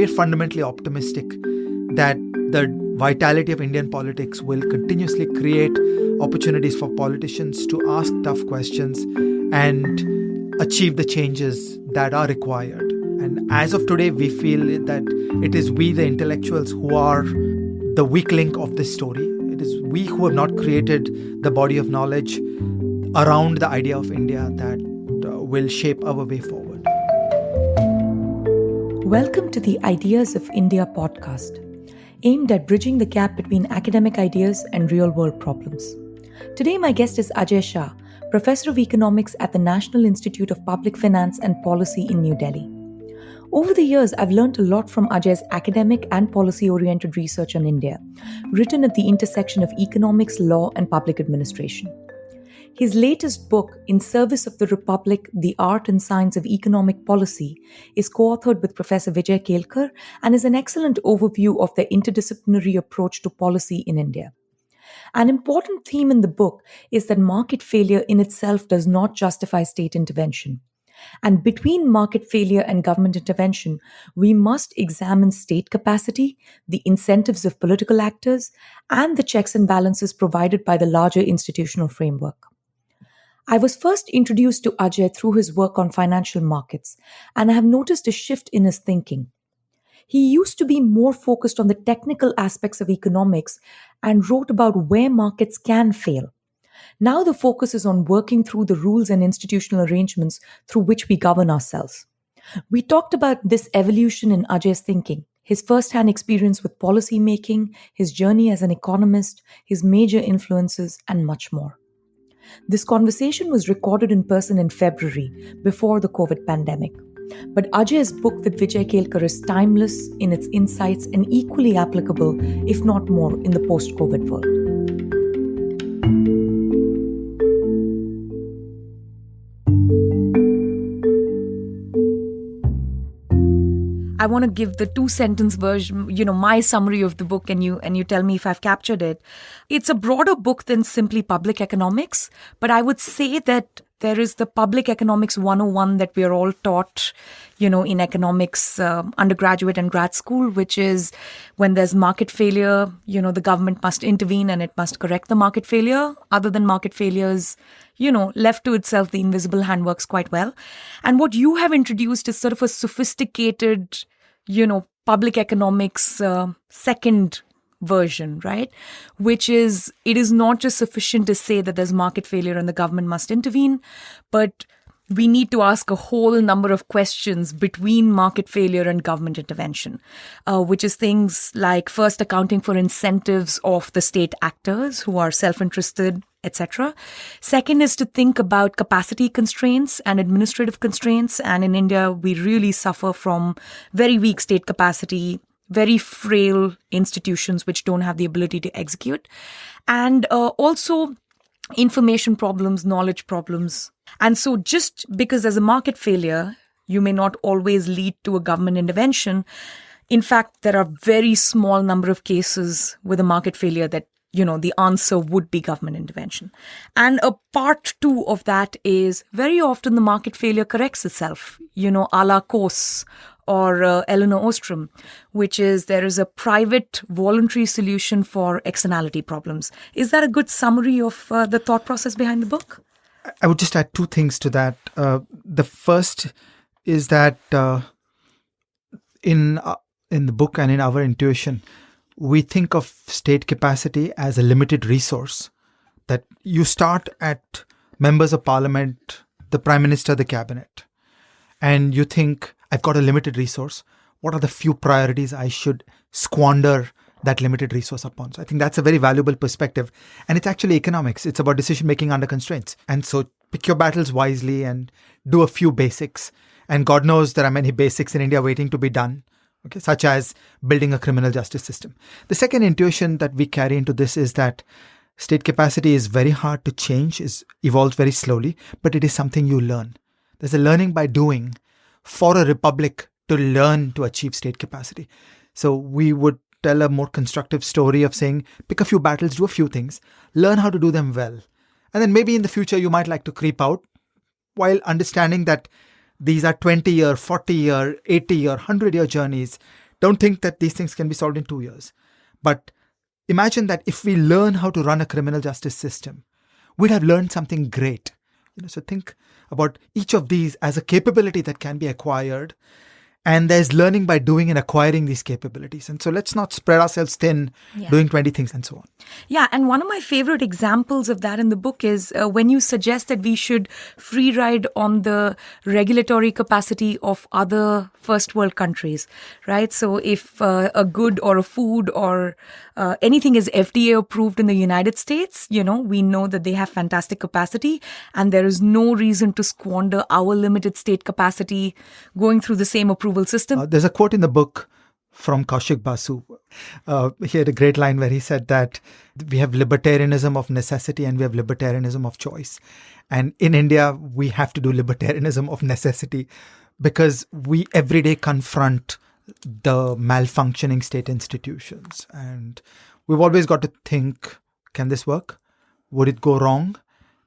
we're fundamentally optimistic that the vitality of Indian politics will continuously create opportunities for politicians to ask tough questions and achieve the changes that are required. And as of today, we feel that it is we, the intellectuals, who are the weak link of this story. It is we who have not created the body of knowledge around the idea of India that will shape our way forward. Welcome to the Ideas of India podcast, aimed at bridging the gap between academic ideas and real-world problems. Today, my guest is Ajay Shah, Professor of Economics at the National Institute of Public Finance and Policy in New Delhi. Over the years, I've learned a lot from Ajay's academic and policy-oriented research on India, written at the intersection of economics, law, and public administration. His latest book, In Service of the Republic, The Art and Science of Economic Policy, is co-authored with Professor Vijay Kelkar and is an excellent overview of the interdisciplinary approach to policy in India. An important theme in the book is that market failure in itself does not justify state intervention. And between market failure and government intervention, we must examine state capacity, the incentives of political actors, and the checks and balances provided by the larger institutional framework. I was first introduced to Ajay through his work on financial markets, and I have noticed a shift in his thinking. He used to be more focused on the technical aspects of economics and wrote about where markets can fail. Now the focus is on working through the rules and institutional arrangements through which we govern ourselves. We talked about this evolution in Ajay's thinking, his first-hand experience with policy making, his journey as an economist, his major influences, and much more. This conversation was recorded in person in February, before the COVID pandemic. But Ajay's book with Vijay Kelkar is timeless in its insights and equally applicable, if not more, in the post-COVID world. I want to give the 2-sentence version, my summary of the book, and you tell me if I've captured it. It's a broader book than simply public economics, but I would say that there is the public economics 101 that we are all taught, in economics, undergraduate and grad school, which is when there's market failure, the government must intervene and it must correct the market failure. Other than market failures, left to itself, the invisible hand works quite well. And what you have introduced is sort of a sophisticated, public economics second version, right? Which is, it is not just sufficient to say that there's market failure and the government must intervene, but we need to ask a whole number of questions between market failure and government intervention, which is things like first accounting for incentives of the state actors who are self-interested, etc. Second is to think about capacity constraints and administrative constraints. And in India, we really suffer from very weak state capacity, very frail institutions which don't have the ability to execute, and also information problems, knowledge problems. And so just because there's a market failure, you may not always lead to a government intervention. In fact, there are very small number of cases with a market failure that, the answer would be government intervention. And a part 2 of that is very often the market failure corrects itself, a la Coase or Elinor Ostrom, which is there is a private voluntary solution for externality problems. Is that a good summary of the thought process behind the book? I would just add 2 things to that. The first is that in the book and in our intuition, we think of state capacity as a limited resource, that you start at members of parliament, the prime minister, the cabinet, and you think, I've got a limited resource. What are the few priorities I should squander that limited resource upon? So I think that's a very valuable perspective. And it's actually economics. It's about decision making under constraints. And so pick your battles wisely and do a few basics. And God knows there are many basics in India waiting to be done, such as building a criminal justice system. The second intuition that we carry into this is that state capacity is very hard to change, is evolved very slowly, but it is something you learn. There's a learning by doing for a republic to learn to achieve state capacity. So we would tell a more constructive story of saying, pick a few battles, do a few things, learn how to do them well. And then maybe in the future, you might like to creep out while understanding that these are 20-year, 40-year, 80-year, 100-year journeys don't think that these things can be solved in 2 years. But imagine that if we learn how to run a criminal justice system, we'd have learned something great. So think about each of these as a capability that can be acquired. And there's learning by doing and acquiring these capabilities. And so let's not spread ourselves thin doing 20 things and so on. Yeah, and one of my favorite examples of that in the book is when you suggest that we should free ride on the regulatory capacity of other first world countries, right? So if a good or a food or anything is FDA approved in the United States, we know that they have fantastic capacity and there is no reason to squander our limited state capacity going through the same approval system. There's a quote in the book from Kaushik Basu. He had a great line where he said that we have libertarianism of necessity and we have libertarianism of choice. And in India, we have to do libertarianism of necessity because we every day confront the malfunctioning state institutions. And we've always got to think, can this work? Would it go wrong?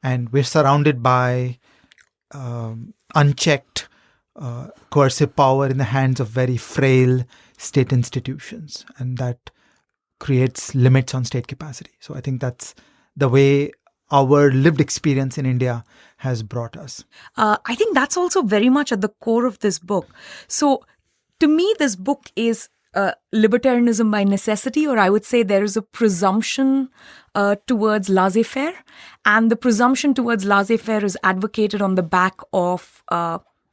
And we're surrounded by unchecked coercive power in the hands of very frail state institutions. And that creates limits on state capacity. So I think that's the way our lived experience in India has brought us. I think that's also very much at the core of this book. So to me, this book is libertarianism by necessity, or I would say there is a presumption towards laissez-faire. And the presumption towards laissez-faire is advocated on the back of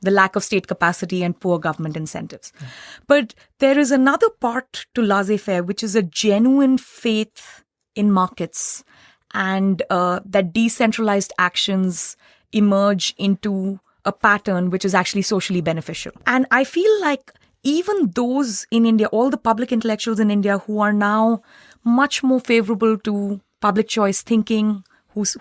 the lack of state capacity and poor government incentives. Yeah. But there is another part to laissez-faire, which is a genuine faith in markets and that decentralized actions emerge into a pattern which is actually socially beneficial. And I feel like even those in India, all the public intellectuals in India who are now much more favorable to public choice thinking,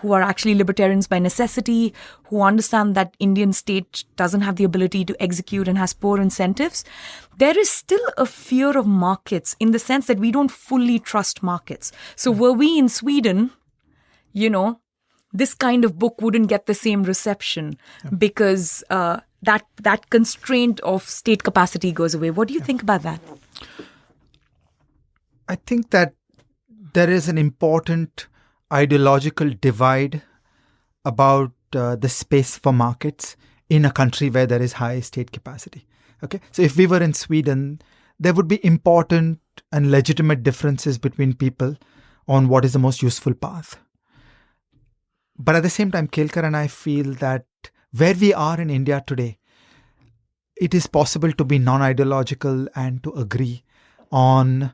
who are actually libertarians by necessity, who understand that Indian state doesn't have the ability to execute and has poor incentives, there is still a fear of markets in the sense that we don't fully trust markets. So were we in Sweden, this kind of book wouldn't get the same reception because that constraint of state capacity goes away. What do you think about that? I think that there is an important ideological divide about the space for markets in a country where there is high state capacity. Okay, so if we were in Sweden, there would be important and legitimate differences between people on what is the most useful path. But at the same time, Kelkar and I feel that where we are in India today, it is possible to be non-ideological and to agree on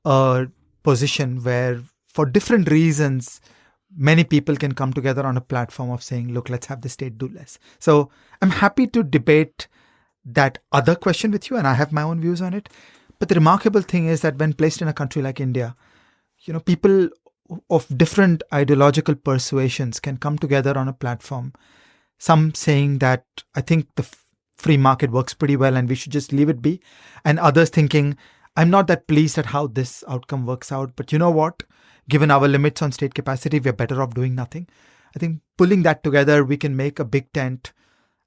a position where, for different reasons, many people can come together on a platform of saying, look, let's have the state do less. So I'm happy to debate that other question with you, and I have my own views on it. But the remarkable thing is that when placed in a country like India, people of different ideological persuasions can come together on a platform. Some saying that I think the free market works pretty well and we should just leave it be. And others thinking, I'm not that pleased at how this outcome works out. But you know what? Given our limits on state capacity, we're better off doing nothing. I think pulling that together, we can make a big tent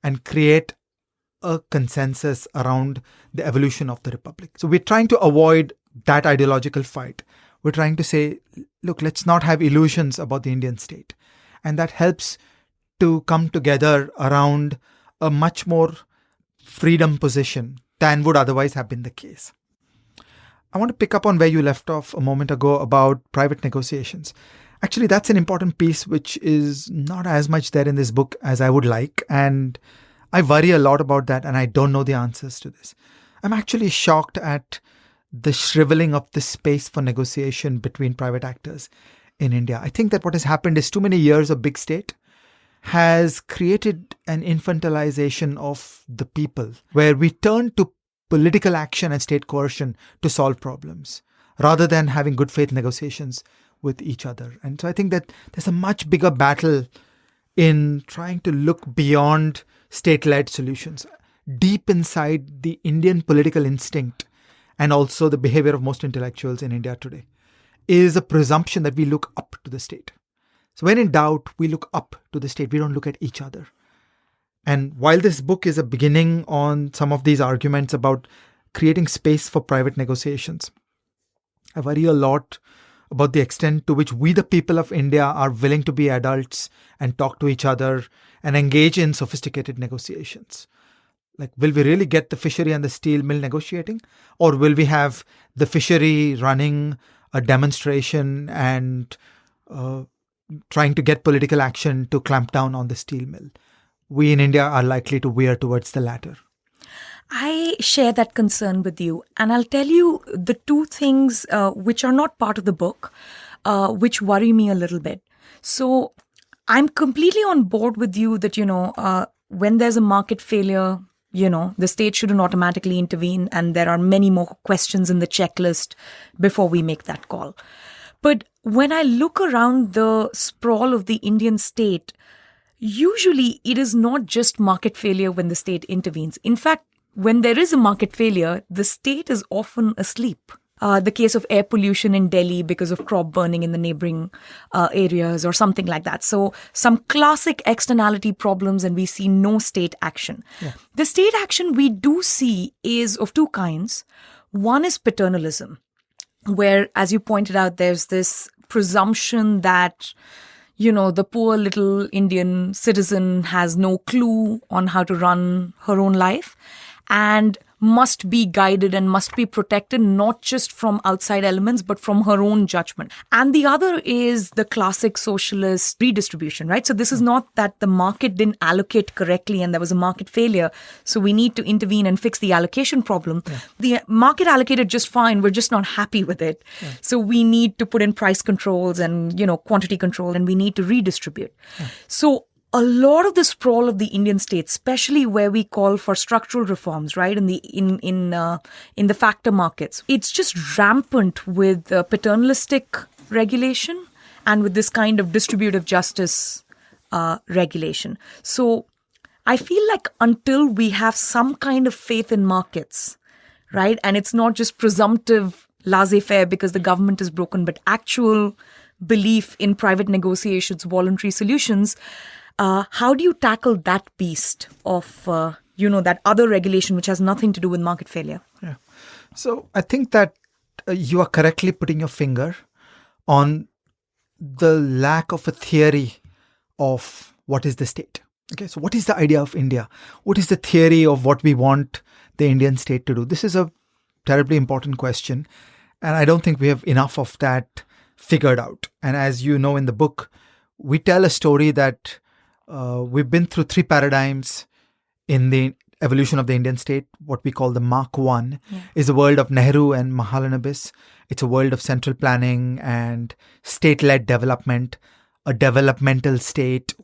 and create a consensus around the evolution of the republic. So we're trying to avoid that ideological fight. We're trying to say, look, let's not have illusions about the Indian state. And that helps to come together around a much more freedom position than would otherwise have been the case. I want to pick up on where you left off a moment ago about private negotiations. Actually, that's an important piece which is not as much there in this book as I would like. And I worry a lot about that, and I don't know the answers to this. I'm actually shocked at the shriveling of the space for negotiation between private actors in India. I think that what has happened is too many years of big state has created an infantilization of the people, where we turn to political action and state coercion to solve problems, rather than having good faith negotiations with each other. And so I think that there's a much bigger battle in trying to look beyond state-led solutions. Deep inside the Indian political instinct, and also the behavior of most intellectuals in India today, is a presumption that we look up to the state. So when in doubt, we look up to the state. We don't look at each other. And while this book is a beginning on some of these arguments about creating space for private negotiations. I worry a lot about the extent to which we, the people of India, are willing to be adults and talk to each other and engage in sophisticated negotiations. Like, will we really get the fishery and the steel mill negotiating? Or will we have the fishery running a demonstration and trying to get political action to clamp down on the steel mill? We in India are likely to veer towards the latter. I share that concern with you. And I'll tell you the two things which are not part of the book, which worry me a little bit. So I'm completely on board with you that, when there's a market failure, the state shouldn't automatically intervene. And there are many more questions in the checklist before we make that call. But when I look around the sprawl of the Indian state, usually it is not just market failure when the state intervenes. In fact, when there is a market failure, the state is often asleep. The case of air pollution in Delhi because of crop burning in the neighboring areas or something like that. So some classic externality problems and we see no state action. Yeah. The state action we do see is of two kinds. One is paternalism, where, as you pointed out, there's this presumption that the poor little Indian citizen has no clue on how to run her own life and must be guided and must be protected, not just from outside elements, but from her own judgment. And the other is the classic socialist redistribution, right? So this is not that the market didn't allocate correctly and there was a market failure, so we need to intervene and fix the allocation problem. Yeah. The market allocated just fine, we're just not happy with it. Yeah. So we need to put in price controls and, quantity control, and we need to redistribute. Yeah. So a lot of the sprawl of the Indian state, especially where we call for structural reforms, right, in the factor markets, it's just rampant with paternalistic regulation and with this kind of distributive justice regulation. So I feel like until we have some kind of faith in markets, right, and it's not just presumptive laissez-faire because the government is broken, but actual belief in private negotiations, voluntary solutions, how do you tackle that beast of, that other regulation which has nothing to do with market failure? Yeah. So I think that you are correctly putting your finger on the lack of a theory of what is the state. Okay, so what is the idea of India? What is the theory of what we want the Indian state to do? This is a terribly important question. And I don't think we have enough of that figured out. And as you know in the book, we tell a story that we've been through three paradigms in the evolution of the Indian state. What we call the Mark I is a world of Nehru and Mahalanobis. It's a world of central planning and state-led development, a developmental state,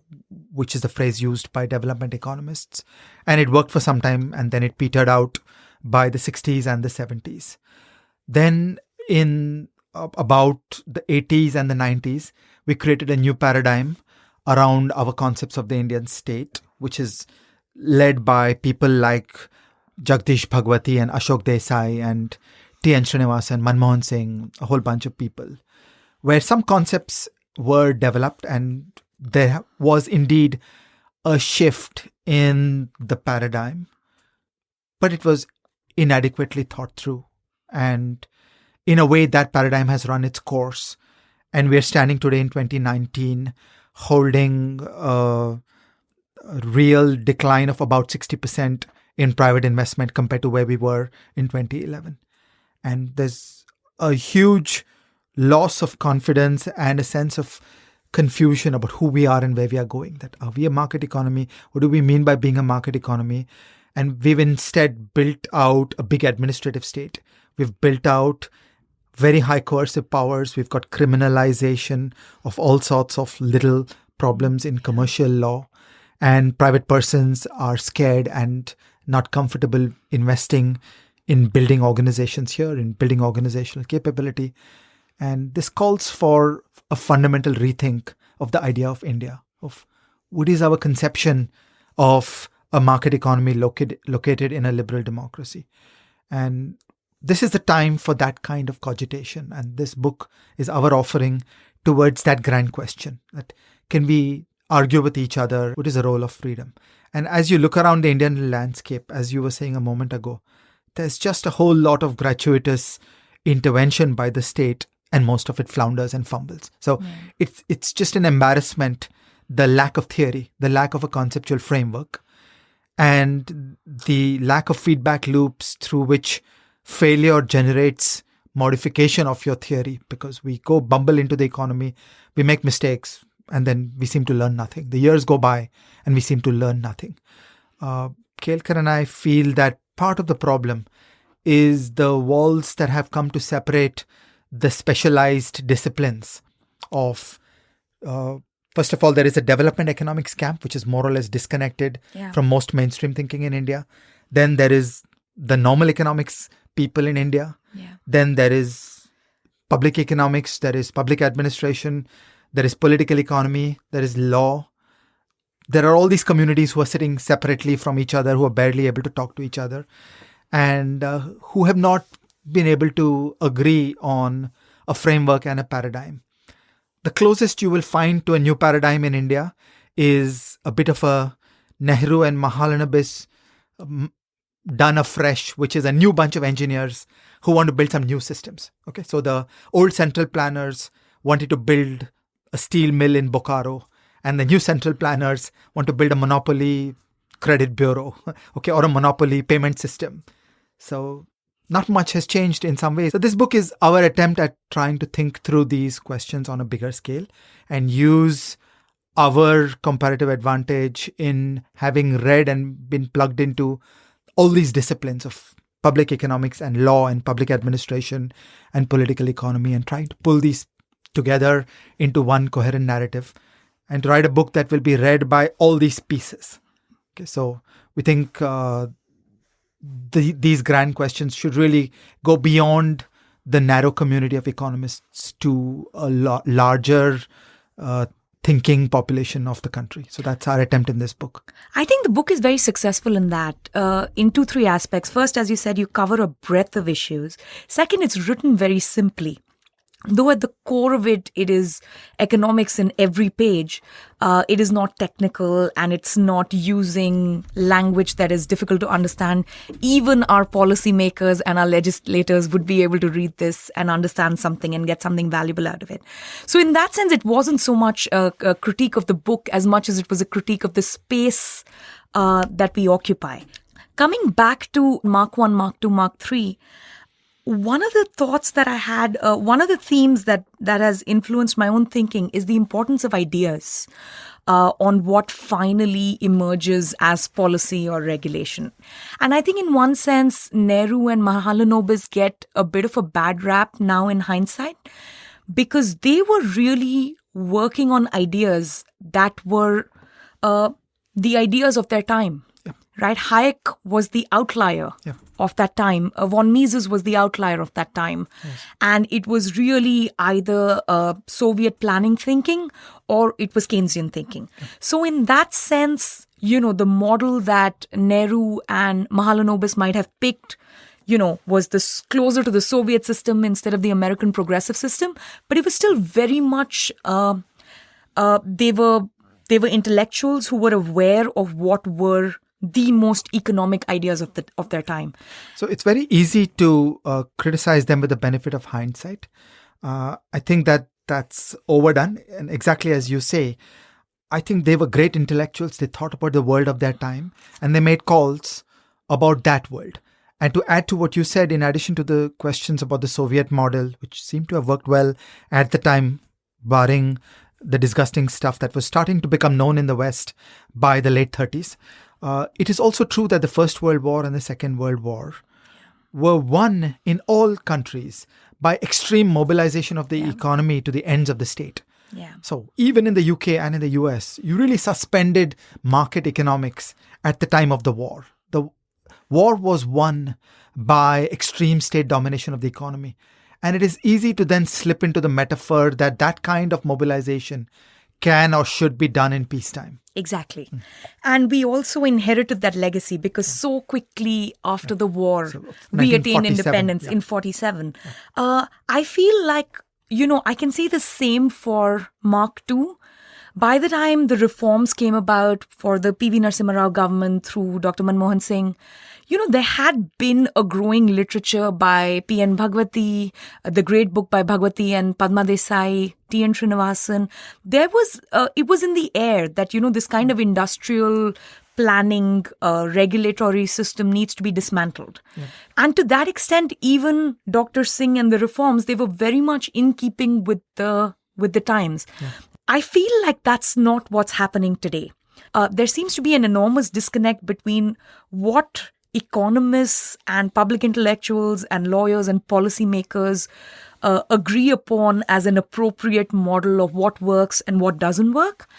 which is the phrase used by development economists. And it worked for some time and then it petered out by the 60s and the 70s. Then in about the 80s and the 90s, we created a new paradigm around our concepts of the Indian state, which is led by people like Jagdish Bhagwati and Ashok Desai and T.N. Srinivasan, Manmohan Singh, a whole bunch of people, where some concepts were developed and there was indeed a shift in the paradigm, but it was inadequately thought through. And in a way, that paradigm has run its course. And we're standing today in 2019 holding a real decline of about 60% in private investment compared to where we were in 2011. And there's a huge loss of confidence and a sense of confusion about who we are and where we are going. That are we a market economy? What do we mean by being a market economy? And we've instead built out a big administrative state. We've built out very high coercive powers. We've got criminalization of all sorts of little problems in commercial law. And private persons are scared and not comfortable investing in building organizations here, in building organizational capability. And this calls for a fundamental rethink of the idea of India, of what is our conception of a market economy located in a liberal democracy. And this is the time for that kind of cogitation. And this book is our offering towards that grand question. That can we argue with each other? What is the role of freedom? And as you look around the Indian landscape, as you were saying a moment ago, there's just a whole lot of gratuitous intervention by the state, and most of it flounders and fumbles. So it's just an embarrassment, the lack of theory, the lack of a conceptual framework, and the lack of feedback loops through which failure generates modification of your theory, because we go bumble into the economy, we make mistakes, and then we seem to learn nothing. The years go by and we seem to learn nothing. Kelkar and I feel that part of the problem is the walls that have come to separate the specialized disciplines of, first of all, there is a development economics camp, which is more or less disconnected from most mainstream thinking in India. Then there is the normal economics people in India. Then there is public economics, there is public administration, there is political economy, there is law. There are all these communities who are sitting separately from each other, who are barely able to talk to each other, and who have not been able to agree on a framework and a paradigm. The closest you will find to a new paradigm in India is a bit of a Nehru and Mahalanobis done afresh, which is a new bunch of engineers who want to build some new systems. Okay, so the old central planners wanted to build a steel mill in Bokaro, and the new central planners want to build a monopoly credit bureau, okay, or a monopoly payment system. So not much has changed in some ways. So this book is our attempt at trying to think through these questions on a bigger scale and use our comparative advantage in having read and been plugged into all these disciplines of public economics and law and public administration and political economy, and trying to pull these together into one coherent narrative and to write a book that will be read by all these pieces. Okay, so we think these grand questions should really go beyond the narrow community of economists to a larger thinking population of the country. So that's our attempt in this book. I think the book is very successful in that, in 2-3 aspects. First, as you said, you cover a breadth of issues. Second, it's written very simply. Though at the core of it, it is economics in every page, it is not technical and it's not using language that is difficult to understand. Even our policymakers and our legislators would be able to read this and understand something and get something valuable out of it. So in that sense, it wasn't so much a critique of the book as much as it was a critique of the space that we occupy. Coming back to Mark 1, Mark 2, Mark 3, one of the thoughts that I had, one of the themes that has influenced my own thinking is the importance of ideas on what finally emerges as policy or regulation. And I think in one sense, Nehru and Mahalanobis get a bit of a bad rap now in hindsight, because they were really working on ideas that were the ideas of their time. Right? Hayek was the outlier of that time. Von Mises was the outlier of that time. Yes. And it was really either Soviet planning thinking or it was Keynesian thinking. Yeah. So in that sense, the model that Nehru and Mahalanobis might have picked, was this closer to the Soviet system instead of the American progressive system. But it was still very much, they were intellectuals who were aware of what were the most economic ideas of their time. So it's very easy to criticize them with the benefit of hindsight. I think that's overdone. And exactly as you say, I think they were great intellectuals. They thought about the world of their time and they made calls about that world. And to add to what you said, in addition to the questions about the Soviet model, which seemed to have worked well at the time, barring the disgusting stuff that was starting to become known in the West by the late 30s, it is also true that the First World War and the Second World War were won in all countries by extreme mobilization of the economy to the ends of the state. Yeah. So even in the UK and in the US, you really suspended market economics at the time of the war. The war was won by extreme state domination of the economy. And it is easy to then slip into the metaphor that kind of mobilization can or should be done in peacetime. Exactly. And we also inherited that legacy because so quickly after the war, we attained independence in 47. I feel like, I can say the same for Mark II. By the time the reforms came about for the P.V. Narasimha Rao government through Dr. Manmohan Singh, there had been a growing literature by P.N. Bhagwati, the great book by Bhagwati and Padma Desai, T.N. Srinivasan. It was in the air that, this kind of industrial planning regulatory system needs to be dismantled. Yeah. And to that extent, even Dr. Singh and the reforms, they were very much in keeping with the times. Yeah. I feel like that's not what's happening today. There seems to be an enormous disconnect between what economists and public intellectuals and lawyers and policymakers agree upon as an appropriate model of what works and what doesn't work,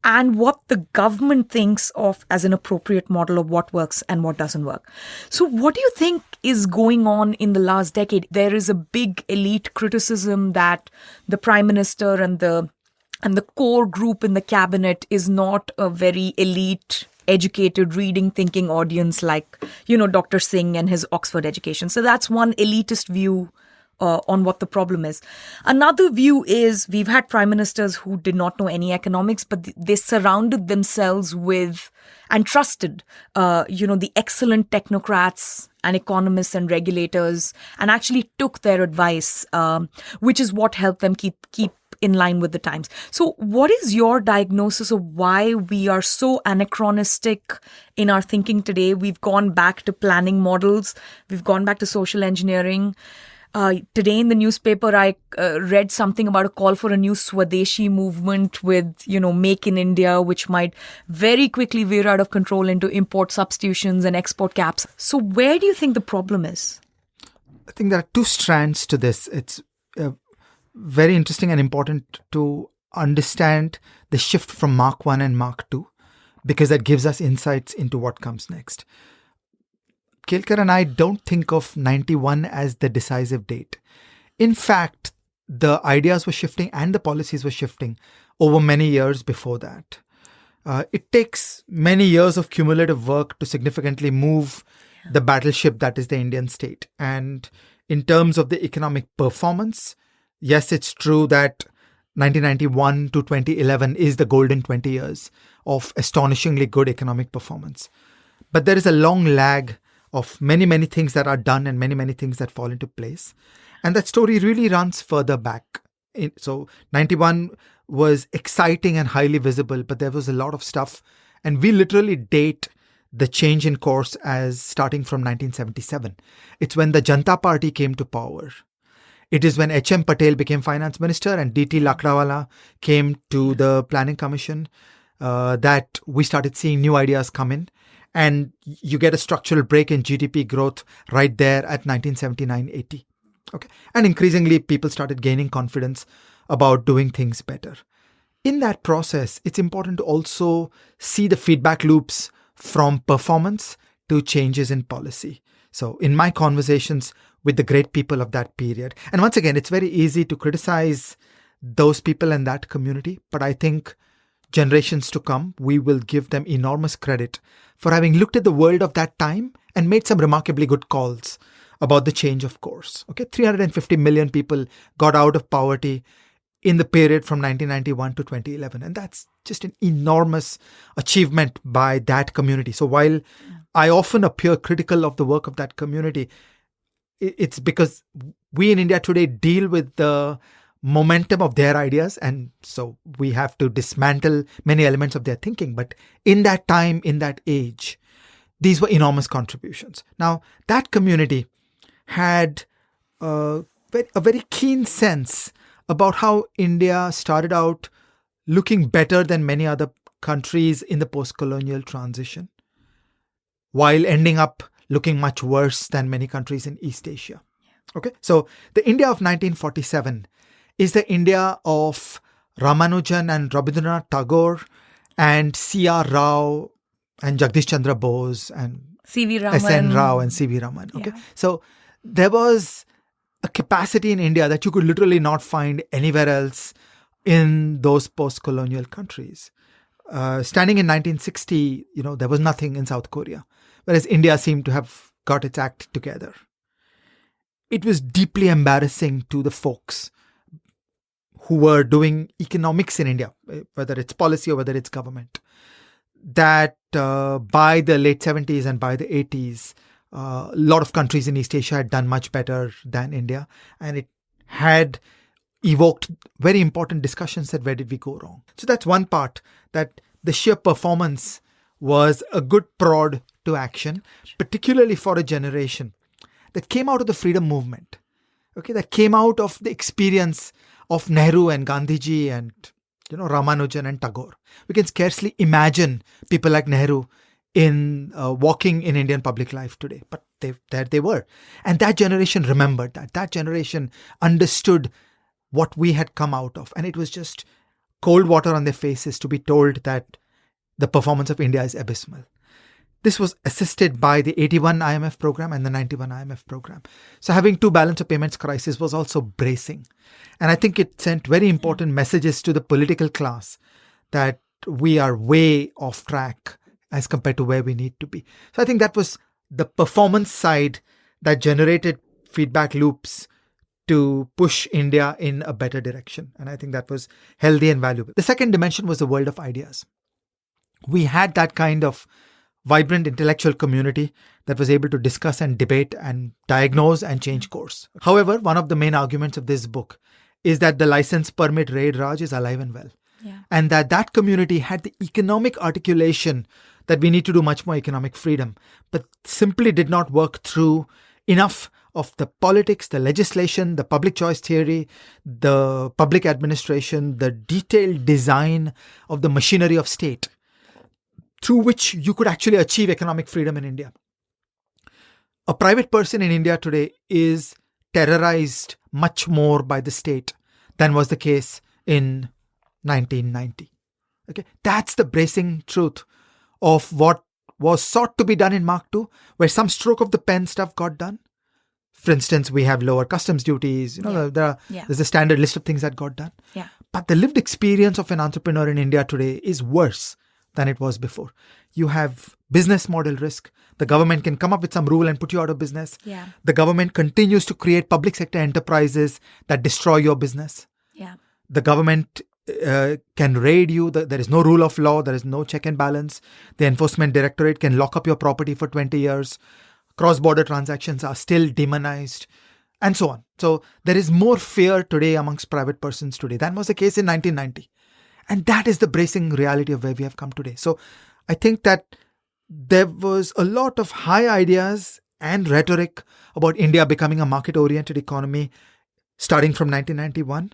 and what the government thinks of as an appropriate model of what works and what doesn't work. So what do you think is going on in the last decade? There is a big elite criticism that the Prime Minister and the core group in the cabinet is not a very elite, educated, reading, thinking audience like, Dr. Singh and his Oxford education. So that's one elitist view on what the problem is. Another view is we've had prime ministers who did not know any economics, but they surrounded themselves with and trusted, the excellent technocrats and economists and regulators, and actually took their advice, which is what helped them keep in line with the times. So what is your diagnosis of why we are so anachronistic in our thinking today? We've gone back to planning models. We've gone back to social engineering. Today in the newspaper, I read something about a call for a new Swadeshi movement with, Make in India, which might very quickly veer out of control into import substitutions and export caps. So where do you think the problem is? I think there are two strands to this. It's very interesting and important to understand the shift from Mark 1 and Mark 2, because that gives us insights into what comes next. Kelkar and I don't think of 91 as the decisive date. In fact, the ideas were shifting and the policies were shifting over many years before that. It takes many years of cumulative work to significantly move the battleship that is the Indian state. And in terms of the economic performance, yes, it's true that 1991 to 2011 is the golden 20 years of astonishingly good economic performance. But there is a long lag of many, many things that are done and many, many things that fall into place. And that story really runs further back. So 91 was exciting and highly visible, but there was a lot of stuff. And we literally date the change in course as starting from 1977. It's when the Janata Party came to power. It is when H.M. Patel became finance minister and D.T. Lakdawala came to the planning commission that we started seeing new ideas come in. And you get a structural break in GDP growth right there at 1979-80. Okay. And increasingly, people started gaining confidence about doing things better. In that process, it's important to also see the feedback loops from performance to changes in policy. So in my conversations with the great people of that period, and once again, it's very easy to criticize those people and that community, but I think generations to come, we will give them enormous credit for having looked at the world of that time and made some remarkably good calls about the change of course. Okay, 350 million people got out of poverty in the period from 1991 to 2011. And that's just an enormous achievement by that community. So while I often appear critical of the work of that community, it's because we in India today deal with the momentum of their ideas, and so we have to dismantle many elements of their thinking. But in that time, in that age, these were enormous contributions. Now, that community had a very keen sense about how India started out looking better than many other countries in the post-colonial transition, while ending up looking much worse than many countries in East Asia. Okay, so the India of 1947 is the India of Ramanujan and Rabindranath Tagore and C.R. Rao and Jagdish Chandra Bose and C.V. Raman. S.N. Rao and C.V. Raman. Okay, so there was a capacity in India that you could literally not find anywhere else in those post-colonial countries. Standing in 1960, there was nothing in South Korea, whereas India seemed to have got its act together. It was deeply embarrassing to the folks who were doing economics in India, whether it's policy or whether it's government, that by the late 70s and by the 80s, A lot of countries in East Asia had done much better than India, and it had evoked very important discussions that where did we go wrong. So that's one part, that the sheer performance was a good prod to action, particularly for a generation that came out of the freedom movement, okay, that came out of the experience of Nehru and Gandhiji and Ramanujan and Tagore. We can scarcely imagine people like Nehru in walking in Indian public life today, but there they were. And that generation remembered that. That generation understood what we had come out of. And it was just cold water on their faces to be told that the performance of India is abysmal. This was assisted by the 81 IMF program and the 91 IMF program. So having two balance of payments crisis was also bracing. And I think it sent very important messages to the political class that we are way off track as compared to where we need to be. So I think that was the performance side that generated feedback loops to push India in a better direction. And I think that was healthy and valuable. The second dimension was the world of ideas. We had that kind of vibrant intellectual community that was able to discuss and debate and diagnose and change course. However, one of the main arguments of this book is that the license permit raid Raj is alive and well. Yeah. And that community had the economic articulation that we need to do much more economic freedom, but simply did not work through enough of the politics, the legislation, the public choice theory, the public administration, the detailed design of the machinery of state through which you could actually achieve economic freedom in India. A private person in India today is terrorized much more by the state than was the case in 1990. Okay, that's the bracing truth of what was sought to be done in Mark II, where some stroke of the pen stuff got done. For instance, we have lower customs duties. There's a standard list of things that got done. Yeah. But the lived experience of an entrepreneur in India today is worse than it was before. You have business model risk. The government can come up with some rule and put you out of business. Yeah. The government continues to create public sector enterprises that destroy your business. Yeah. The government can raid you. There is no rule of law. There is no check and balance. The enforcement directorate can lock up your property for 20 years. Cross-border transactions are still demonized, and so on. So there is more fear today amongst private persons today than was the case in 1990. And that is the bracing reality of where we have come today. So I think that there was a lot of high ideas and rhetoric about India becoming a market-oriented economy starting from 1991.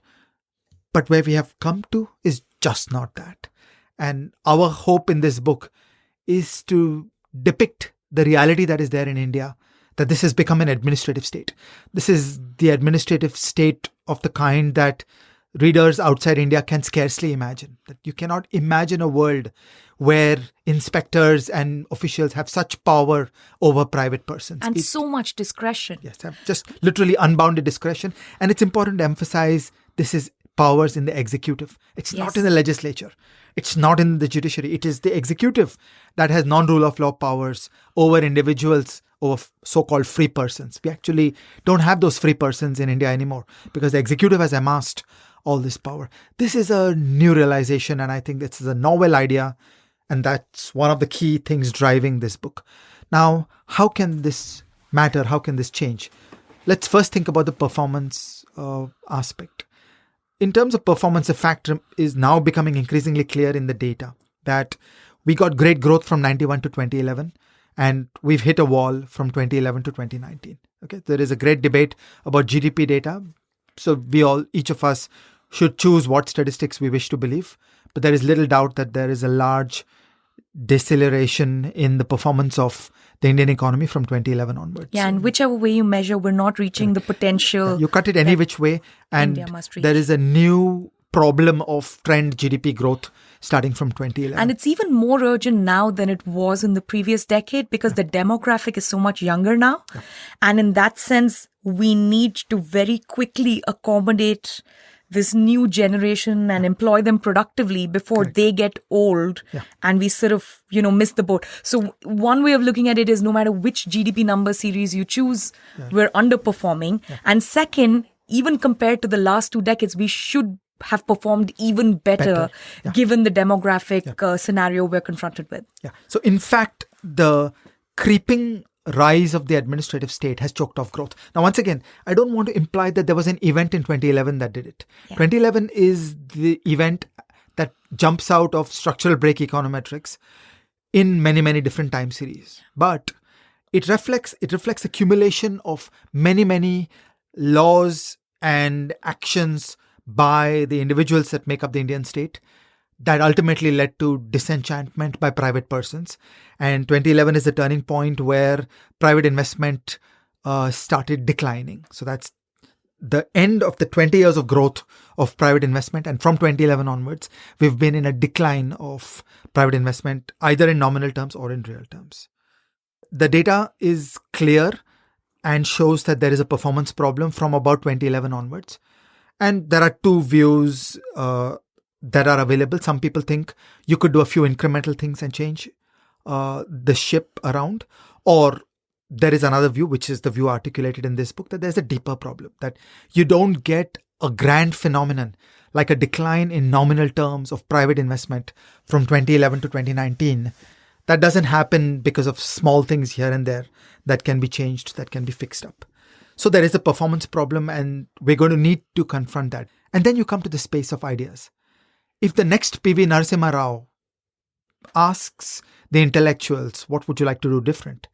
But where we have come to is just not that. And our hope in this book is to depict the reality that is there in India, that this has become an administrative state. This is the administrative state of the kind that readers outside India can scarcely imagine. That you cannot imagine a world where inspectors and officials have such power over private persons. And so much discretion. Yes, just literally unbounded discretion. And it's important to emphasize this is powers in the executive. It's not in the legislature. It's not in the judiciary. It is the executive that has non-rule of law powers over individuals, over so-called free persons. We actually don't have those free persons in India anymore because the executive has amassed all this power. This is a new realization, and I think this is a novel idea, and that's one of the key things driving this book. Now, how can this matter? How can this change? Let's first think about the performance aspect. In terms of performance, the fact is now becoming increasingly clear in the data that we got great growth from 91 to 2011, and we've hit a wall from 2011 to 2019. Okay, there is a great debate about GDP data. So each of us should choose what statistics we wish to believe. But there is little doubt that there is a large deceleration in the performance of the Indian economy from 2011 onwards. Yeah, and whichever way you measure, we're not reaching the potential. You cut it any which way, and there is a new problem of trend GDP growth starting from 2011. And it's even more urgent now than it was in the previous decade because the demographic is so much younger now. Yeah. And in that sense, we need to very quickly accommodate this new generation and employ them productively before they get old and we sort of, miss the boat. So one way of looking at it is no matter which GDP number series you choose, we're underperforming. Yeah. And second, even compared to the last 2 decades, we should have performed even better. Given the demographic scenario we're confronted with. Yeah. So in fact, the creeping rise of the administrative state has choked off growth. Now, once again, I don't want to imply that there was an event in 2011 that did it. Yeah. 2011 is the event that jumps out of structural break econometrics in many, many different time series. But it reflects accumulation of many, many laws and actions by the individuals that make up the Indian state that ultimately led to disenchantment by private persons. And 2011 is the turning point where private investment started declining. So that's the end of the 20 years of growth of private investment. And from 2011 onwards, we've been in a decline of private investment, either in nominal terms or in real terms. The data is clear and shows that there is a performance problem from about 2011 onwards. And there are two views that are available. Some people think you could do a few incremental things and change the ship around. Or there is another view, which is the view articulated in this book, that there's a deeper problem, that you don't get a grand phenomenon like a decline in nominal terms of private investment from 2011 to 2019. That doesn't happen because of small things here and there that can be changed, that can be fixed up. So there is a performance problem, and we're going to need to confront that. And then you come to the space of ideas. If the next P.V. Narasimha Rao asks the intellectuals, what would you like to do different?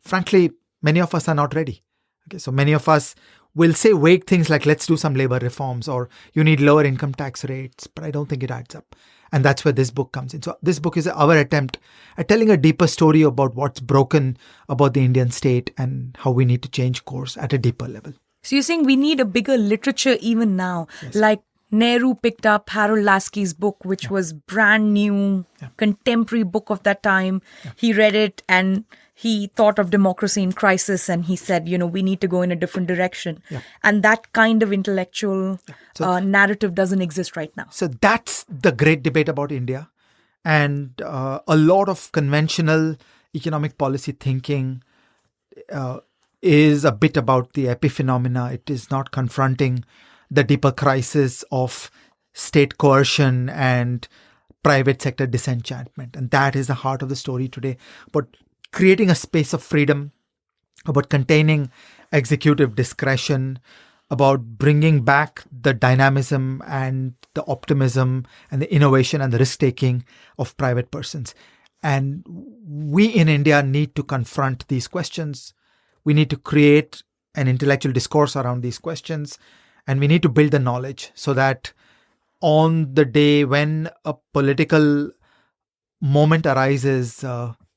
Frankly, many of us are not ready. Okay, so many of us will say vague things like, let's do some labor reforms, or you need lower income tax rates, but I don't think it adds up. And that's where this book comes in. So this book is our attempt at telling a deeper story about what's broken about the Indian state and how we need to change course at a deeper level. So you're saying we need a bigger literature even now, like Nehru picked up Harold Lasky's book, which was brand new, contemporary book of that time. He read it and he thought of democracy in crisis, and he said, we need to go in a different direction. And that kind of intellectual narrative doesn't exist right now. So that's the great debate about India. And a lot of conventional economic policy thinking is a bit about the epiphenomena. It is not confronting the deeper crisis of state coercion and private sector disenchantment. And that is the heart of the story today. But creating a space of freedom, about containing executive discretion, about bringing back the dynamism and the optimism and the innovation and the risk-taking of private persons. And we in India need to confront these questions. We need to create an intellectual discourse around these questions. And we need to build the knowledge so that on the day when a political moment arises,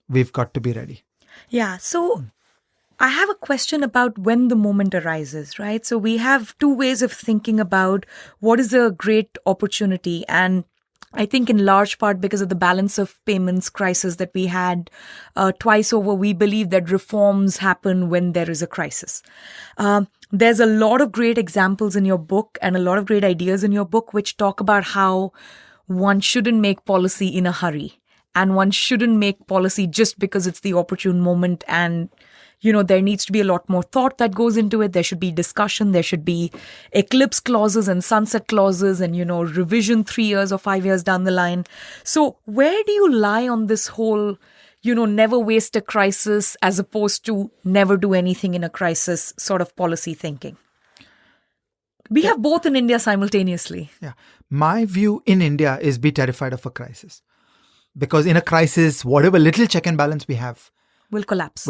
we've got to be ready. Yeah. So I have a question about when the moment arises, right? So we have two ways of thinking about what is a great opportunity. And I think in large part because of the balance of payments crisis that we had twice over, we believe that reforms happen when there is a crisis. There's a lot of great examples in your book and a lot of great ideas in your book which talk about how one shouldn't make policy in a hurry. And one shouldn't make policy just because it's the opportune moment. And, there needs to be a lot more thought that goes into it. There should be discussion. There should be eclipse clauses and sunset clauses and, revision 3 years or 5 years down the line. So where do you lie on this whole, never waste a crisis as opposed to never do anything in a crisis sort of policy thinking? We have both in India simultaneously. Yeah. My view in India is be terrified of a crisis. Because in a crisis, whatever little check and balance we have will collapse.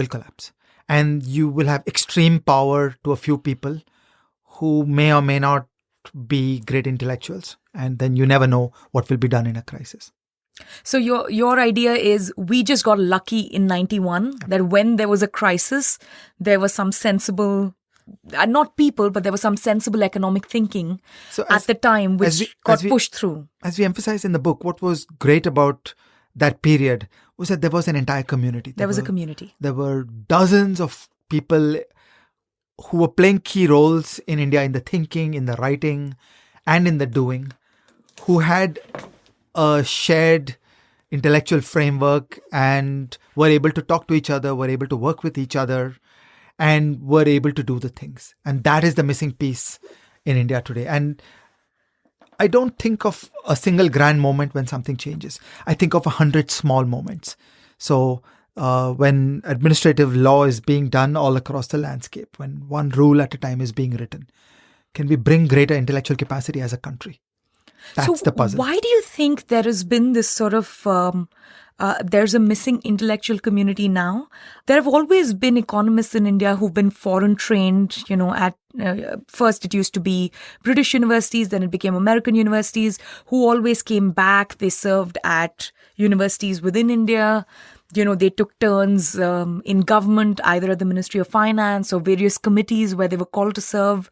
And you will have extreme power to a few people who may or may not be great intellectuals. And then you never know what will be done in a crisis. So your idea is we just got lucky in 91 that when there was a crisis, there was some sensible, not people, but there was some sensible economic thinking at the time which got pushed through. As we emphasize in the book, what was great about that period was that there was an entire community. There was a community. There were dozens of people who were playing key roles in India in the thinking, in the writing, and in the doing, who had a shared intellectual framework and were able to talk to each other, were able to work with each other, and were able to do the things. And that is the missing piece in India today. And I don't think of a single grand moment when something changes. I think of 100 small moments. So when administrative law is being done all across the landscape, when one rule at a time is being written? Can we bring greater intellectual capacity as a country? That's the puzzle. Why do you think there has been this sort of there's a missing intellectual community now? There have always been economists in India who've been foreign trained, at first it used to be British universities, then it became American universities, who always came back. They served at universities within India. They took turns in government, either at the Ministry of Finance or various committees where they were called to serve.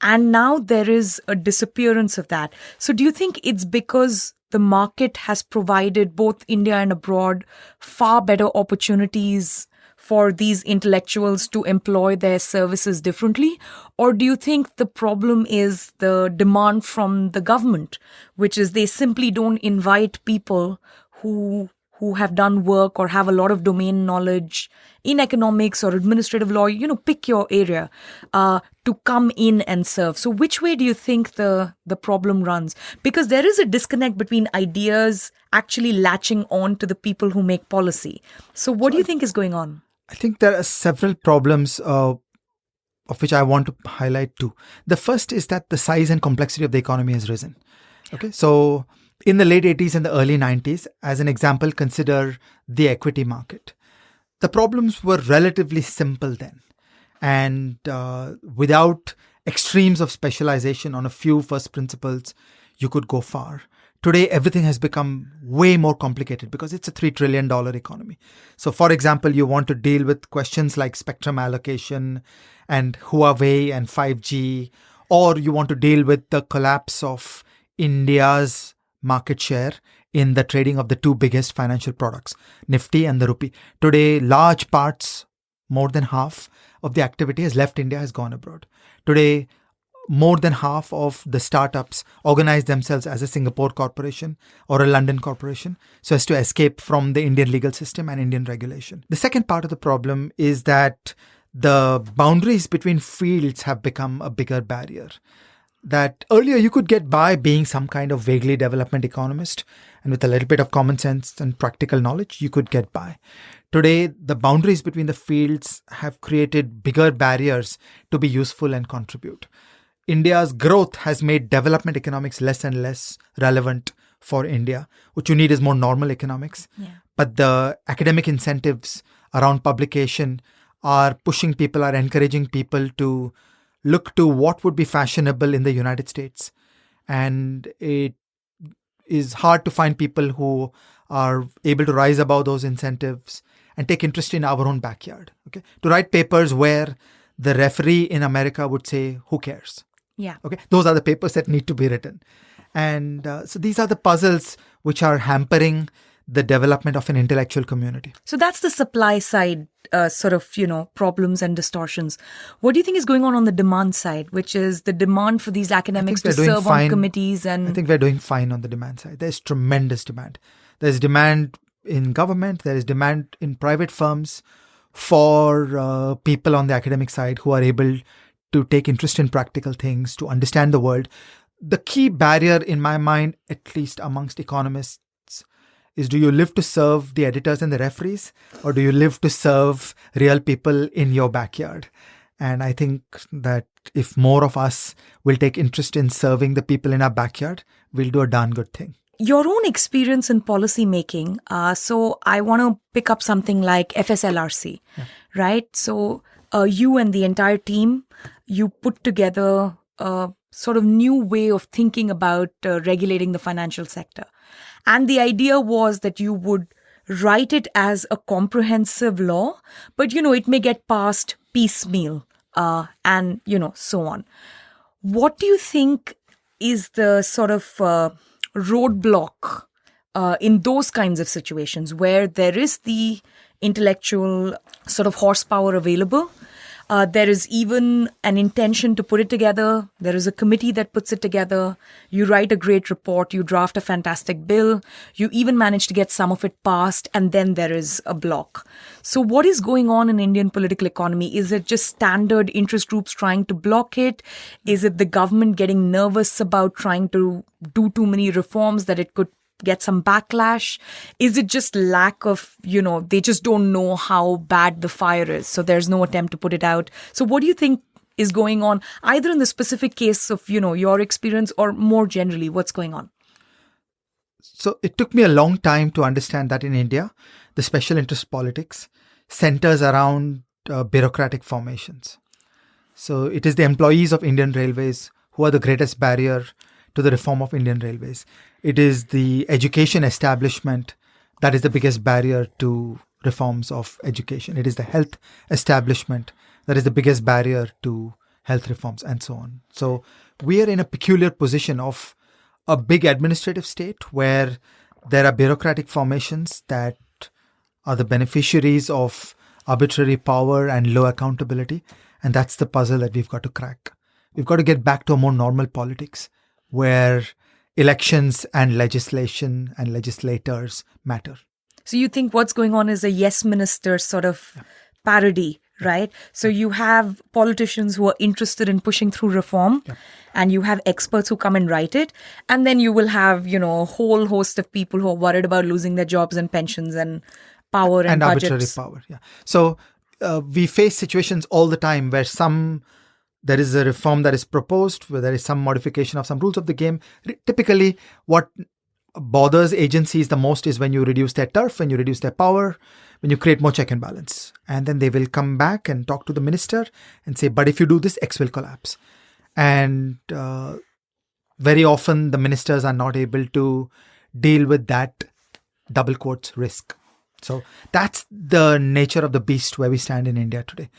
And now there is a disappearance of that. So do you think it's because the market has provided both India and abroad far better opportunities for these intellectuals to employ their services differently? Or do you think the problem is the demand from the government, which is they simply don't invite people who have done work or have a lot of domain knowledge in economics or administrative law, pick your area, to come in and serve? So which way do you think the problem runs? Because there is a disconnect between ideas actually latching on to the people who make policy. So what do you think is going on? I think there are several problems of which I want to highlight two. The first is that the size and complexity of the economy has risen. Okay, so in the late 80s and the early 90s, as an example, consider the equity market. The problems were relatively simple then. And without extremes of specialization on a few first principles, you could go far. Today, everything has become way more complicated because it's a $3 trillion economy. So, for example, you want to deal with questions like spectrum allocation and Huawei and 5G, or you want to deal with the collapse of India's market share in the trading of the two biggest financial products, Nifty and the rupee. Today, large parts, more than half of the activity has left India, has gone abroad. Today, more than half of the startups organize themselves as a Singapore corporation or a London corporation so as to escape from the Indian legal system and Indian regulation. The second part of the problem is that the boundaries between fields have become a bigger barrier. That earlier you could get by being some kind of vaguely development economist, and with a little bit of common sense and practical knowledge, you could get by. Today, the boundaries between the fields have created bigger barriers to be useful and contribute. India's growth has made development economics less and less relevant for India. What you need is more normal economics. Yeah. But the academic incentives around publication are pushing people, are encouraging people to look to what would be fashionable in the United States. And it is hard to find people who are able to rise above those incentives and take interest in our own backyard. Okay, to write papers where the referee in America would say, "Who cares?" Yeah. Okay, those are the papers that need to be written. And so these are the puzzles which are hampering the development of an intellectual community. So that's the supply side problems and distortions. What do you think is going on the demand side, which is the demand for these academics to serve on committees? And I think we're doing fine on the demand side. There's tremendous demand. There's demand in government. There is demand in private firms for people on the academic side who are able to take interest in practical things, to understand the world. The key barrier in my mind, at least amongst economists, is do you live to serve the editors and the referees, or do you live to serve real people in your backyard? And I think that if more of us will take interest in serving the people in our backyard, we'll do a darn good thing. Your own experience in policy making. So I want to pick up something like FSLRC, right? So you and the entire team, you put together a sort of new way of thinking about regulating the financial sector. And the idea was that you would write it as a comprehensive law, but, it may get passed piecemeal and, so on. What do you think is the sort of roadblock in those kinds of situations where there is the intellectual sort of horsepower available? There is even an intention to put it together. There is a committee that puts it together. You write a great report. You draft a fantastic bill. You even manage to get some of it passed. And then there is a block. So what is going on in Indian political economy? Is it just standard interest groups trying to block it? Is it the government getting nervous about trying to do too many reforms that it could get some backlash? Is it just lack of, they just don't know how bad the fire is, so there's no attempt to put it out? So what do you think is going on, either in the specific case of, your experience, or more generally, what's going on? So it took me a long time to understand that in India, the special interest politics centers around bureaucratic formations. So it is the employees of Indian Railways who are the greatest barrier to the reform of Indian Railways. It is the education establishment that is the biggest barrier to reforms of education. It is the health establishment that is the biggest barrier to health reforms, and so on. So we are in a peculiar position of a big administrative state where there are bureaucratic formations that are the beneficiaries of arbitrary power and low accountability. And that's the puzzle that we've got to crack. We've got to get back to a more normal politics where elections and legislation and legislators matter. So you think what's going on is a yes minister sort of parody, right? So you have politicians who are interested in pushing through reform, and you have experts who come and write it. And then you will have, a whole host of people who are worried about losing their jobs and pensions and power and budgets. Arbitrary power. Yeah. So we face situations all the time where there is a reform that is proposed, where there is some modification of some rules of the game. Typically, what bothers agencies the most is when you reduce their turf, when you reduce their power, when you create more check and balance. And then they will come back and talk to the minister and say, but if you do this, X will collapse. And very often the ministers are not able to deal with that double quotes risk. So that's the nature of the beast where we stand in India today.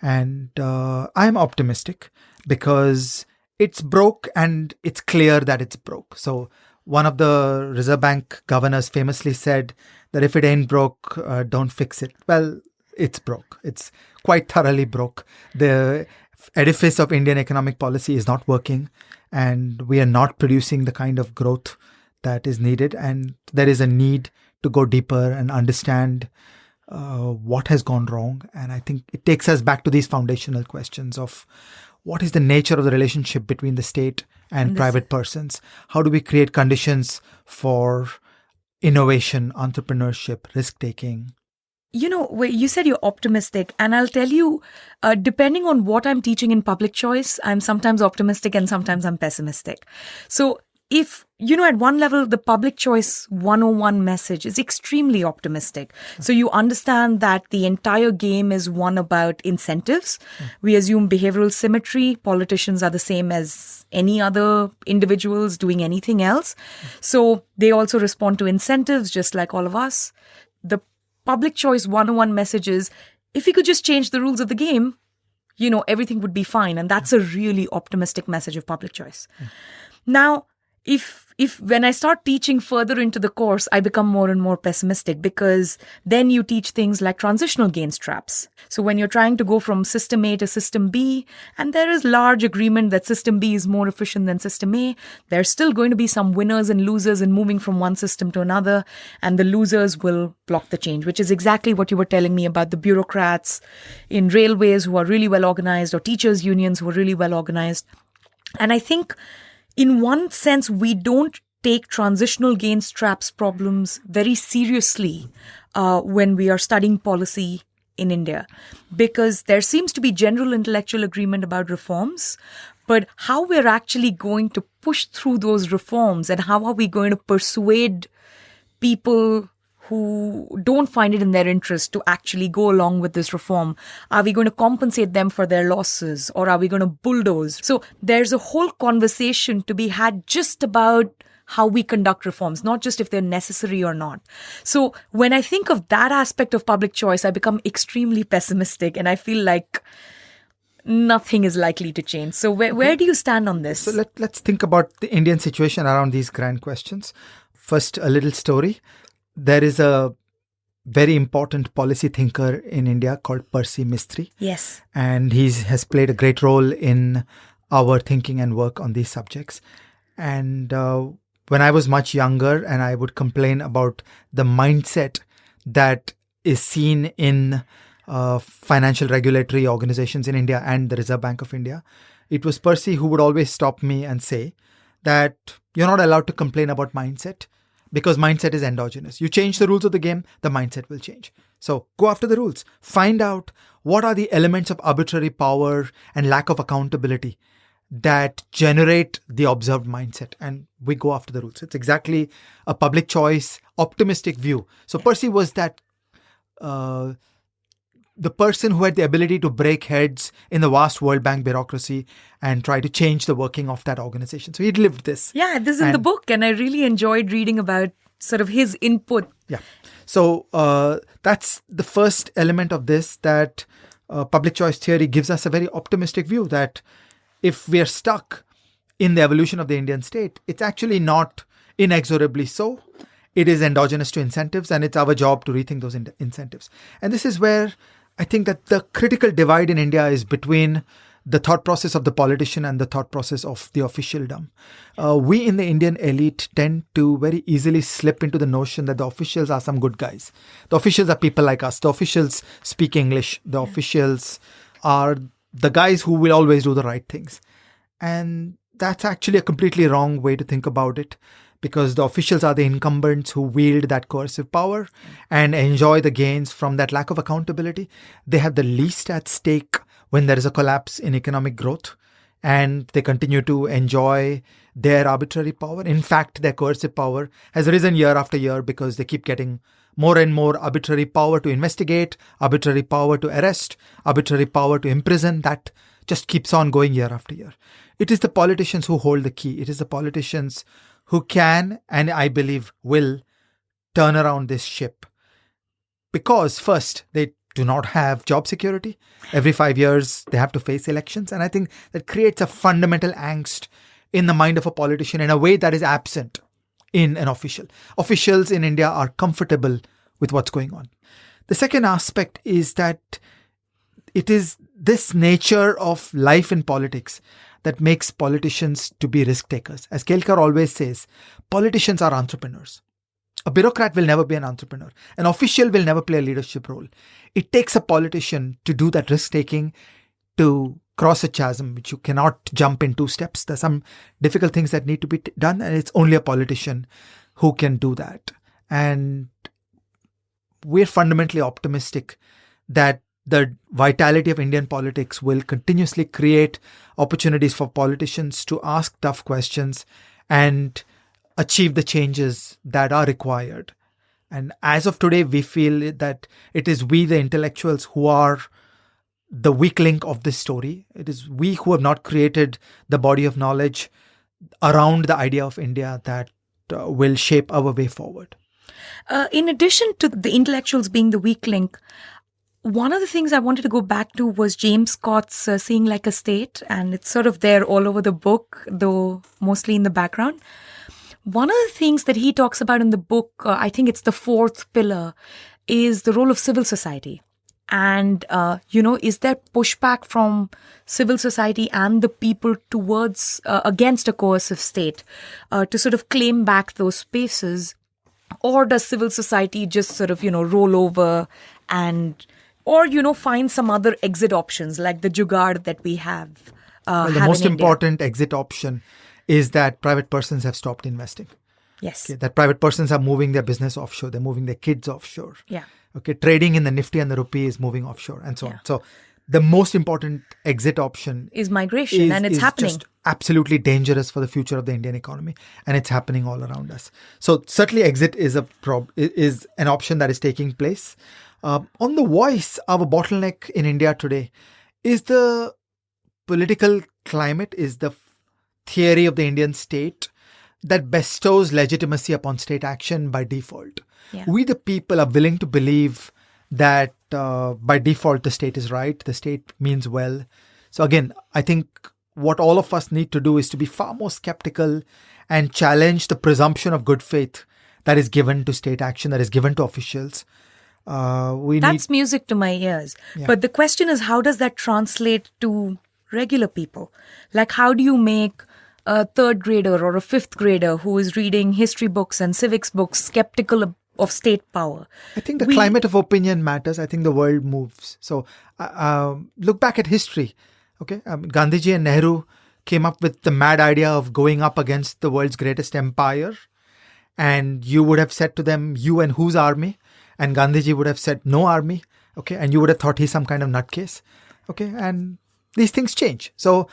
And I'm optimistic because it's broke and it's clear that it's broke. So one of the Reserve Bank governors famously said that if it ain't broke, don't fix it. Well, it's broke. It's quite thoroughly broke. The edifice of Indian economic policy is not working, and we are not producing the kind of growth that is needed. And there is a need to go deeper and understand what has gone wrong. And I think it takes us back to these foundational questions of what is the nature of the relationship between the state and private persons? How do we create conditions for innovation, entrepreneurship, risk-taking? You said you're optimistic, and I'll tell you, depending on what I'm teaching in public choice, I'm sometimes optimistic and sometimes I'm pessimistic. So if, at one level, the public choice 101 message is extremely optimistic. So you understand that the entire game is one about incentives. We assume behavioral symmetry. Politicians are the same as any other individuals doing anything else. So they also respond to incentives just like all of us. The public choice 101 message is, if we could just change the rules of the game, everything would be fine. And that's a really optimistic message of public choice. Now, if when I start teaching further into the course, I become more and more pessimistic, because then you teach things like transitional gains traps. So when you're trying to go from system A to system B, and there is large agreement that system B is more efficient than system A, there's still going to be some winners and losers in moving from one system to another, and the losers will block the change, which is exactly what you were telling me about the bureaucrats in railways who are really well organized, or teachers' unions who are really well organized. And I think in one sense, we don't take transitional gains traps problems very seriously when we are studying policy in India, because there seems to be general intellectual agreement about reforms, but how we're actually going to push through those reforms, and how are we going to persuade people who don't find it in their interest to actually go along with this reform? Are we going to compensate them for their losses, or are we going to bulldoze? So there's a whole conversation to be had just about how we conduct reforms, not just if they're necessary or not. So when I think of that aspect of public choice, I become extremely pessimistic, and I feel like nothing is likely to change. So where do you stand on this? So let's think about the Indian situation around these grand questions. First, a little story. There is a very important policy thinker in India called Percy Mistry. Yes. And he has played a great role in our thinking and work on these subjects. And when I was much younger and I would complain about the mindset that is seen in financial regulatory organizations in India and the Reserve Bank of India, it was Percy who would always stop me and say that you're not allowed to complain about mindset. because mindset is endogenous. You change the rules of the game, the mindset will change. So go after the rules. Find out what are the elements of arbitrary power and lack of accountability that generate the observed mindset, and we go after the rules. It's exactly a public choice, optimistic view. So Percy was that the person who had the ability to break heads in the vast World Bank bureaucracy and try to change the working of that organization. So he'd lived this. Yeah, this is in the book, and I really enjoyed reading about sort of his input. Yeah. So that's the first element of this, that public choice theory gives us a very optimistic view that if we are stuck in the evolution of the Indian state, it's actually not inexorably so. It is endogenous to incentives, and it's our job to rethink those incentives. And this is where I think that the critical divide in India is between the thought process of the politician and the thought process of the officialdom. We in the Indian elite tend to very easily slip into the notion that the officials are some good guys. The officials are people like us. The officials speak English. The officials are the guys who will always do the right things. And that's actually a completely wrong way to think about it, because the officials are the incumbents who wield that coercive power and enjoy the gains from that lack of accountability. They have the least at stake when there is a collapse in economic growth, and they continue to enjoy their arbitrary power. In fact, their coercive power has risen year after year because they keep getting more and more arbitrary power to investigate, arbitrary power to arrest, arbitrary power to imprison. That just keeps on going year after year. It is the politicians who hold the key. It is the politicians who can, and I believe will, turn around this ship. Because first, they do not have job security. Every 5 years, they have to face elections. And I think that creates a fundamental angst in the mind of a politician in a way that is absent in an official. Officials in India are comfortable with what's going on. The second aspect is that it is this nature of life in politics that makes politicians to be risk takers. As Kelkar always says, politicians are entrepreneurs. A bureaucrat will never be an entrepreneur. An official will never play a leadership role. It takes a politician to do that risk taking, to cross a chasm which you cannot jump in 2 steps. There's some difficult things that need to be done, and it's only a politician who can do that. And we're fundamentally optimistic that the vitality of Indian politics will continuously create opportunities for politicians to ask tough questions and achieve the changes that are required. And as of today, we feel that it is we, the intellectuals, who are the weak link of this story. It is we who have not created the body of knowledge around the idea of India that will shape our way forward. In addition to the intellectuals being the weak link, one of the things I wanted to go back to was James Scott's Seeing Like a State, and it's sort of there all over the book, though mostly in the background. One of the things that he talks about in the book, I think it's the 4th pillar, is the role of civil society. And, is there pushback from civil society and the people towards, against a coercive state to sort of claim back those spaces? Or does civil society just sort of, roll over and... or, find some other exit options like the jugaad that we have. The most important exit option is that private persons have stopped investing. Yes. Okay, that private persons are moving their business offshore. They're moving their kids offshore. Yeah. Okay, trading in the Nifty and the rupee is moving offshore and so on. So the most important exit option is migration, and it's happening. Just absolutely dangerous for the future of the Indian economy, and it's happening all around us. So certainly exit is is an option that is taking place. On the voice, our bottleneck in India today is the political climate, is the theory of the Indian state that bestows legitimacy upon state action by default. Yeah. We, the people, are willing to believe that by default the state is right, the state means well. So again, I think what all of us need to do is to be far more skeptical and challenge the presumption of good faith that is given to state action, that is given to officials. That's music to my ears. Yeah. But the question is, how does that translate to regular people? Like, how do you make a 3rd grader or a 5th grader who is reading history books and civics books skeptical of state power? I think the climate of opinion matters. I think the world moves. So look back at history. Okay, Gandhiji and Nehru came up with the mad idea of going up against the world's greatest empire. And you would have said to them, you and whose army? And Gandhiji would have said, no army. Okay. And you would have thought he's some kind of nutcase. Okay. And these things change. So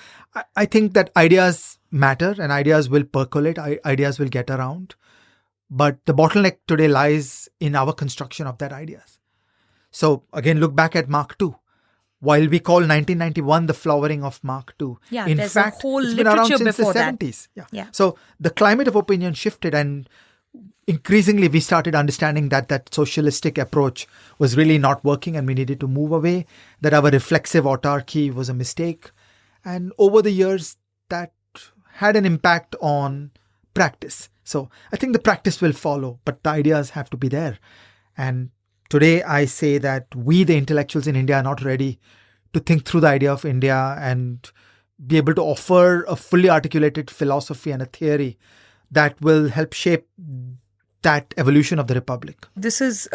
I think that ideas matter and ideas will percolate. Ideas will get around. But the bottleneck today lies in our construction of that ideas. So again, look back at Mark II. While we call 1991 the flowering of Mark II, in fact, a whole it's been around literature since before the that. 70s. Yeah. So the climate of opinion shifted, and increasingly we started understanding that socialistic approach was really not working and we needed to move away, that our reflexive autarky was a mistake. And over the years, that had an impact on practice. So I think the practice will follow, but the ideas have to be there. And today I say that we, the intellectuals in India, are not ready to think through the idea of India and be able to offer a fully articulated philosophy and a theory that will help shape that evolution of the Republic. This is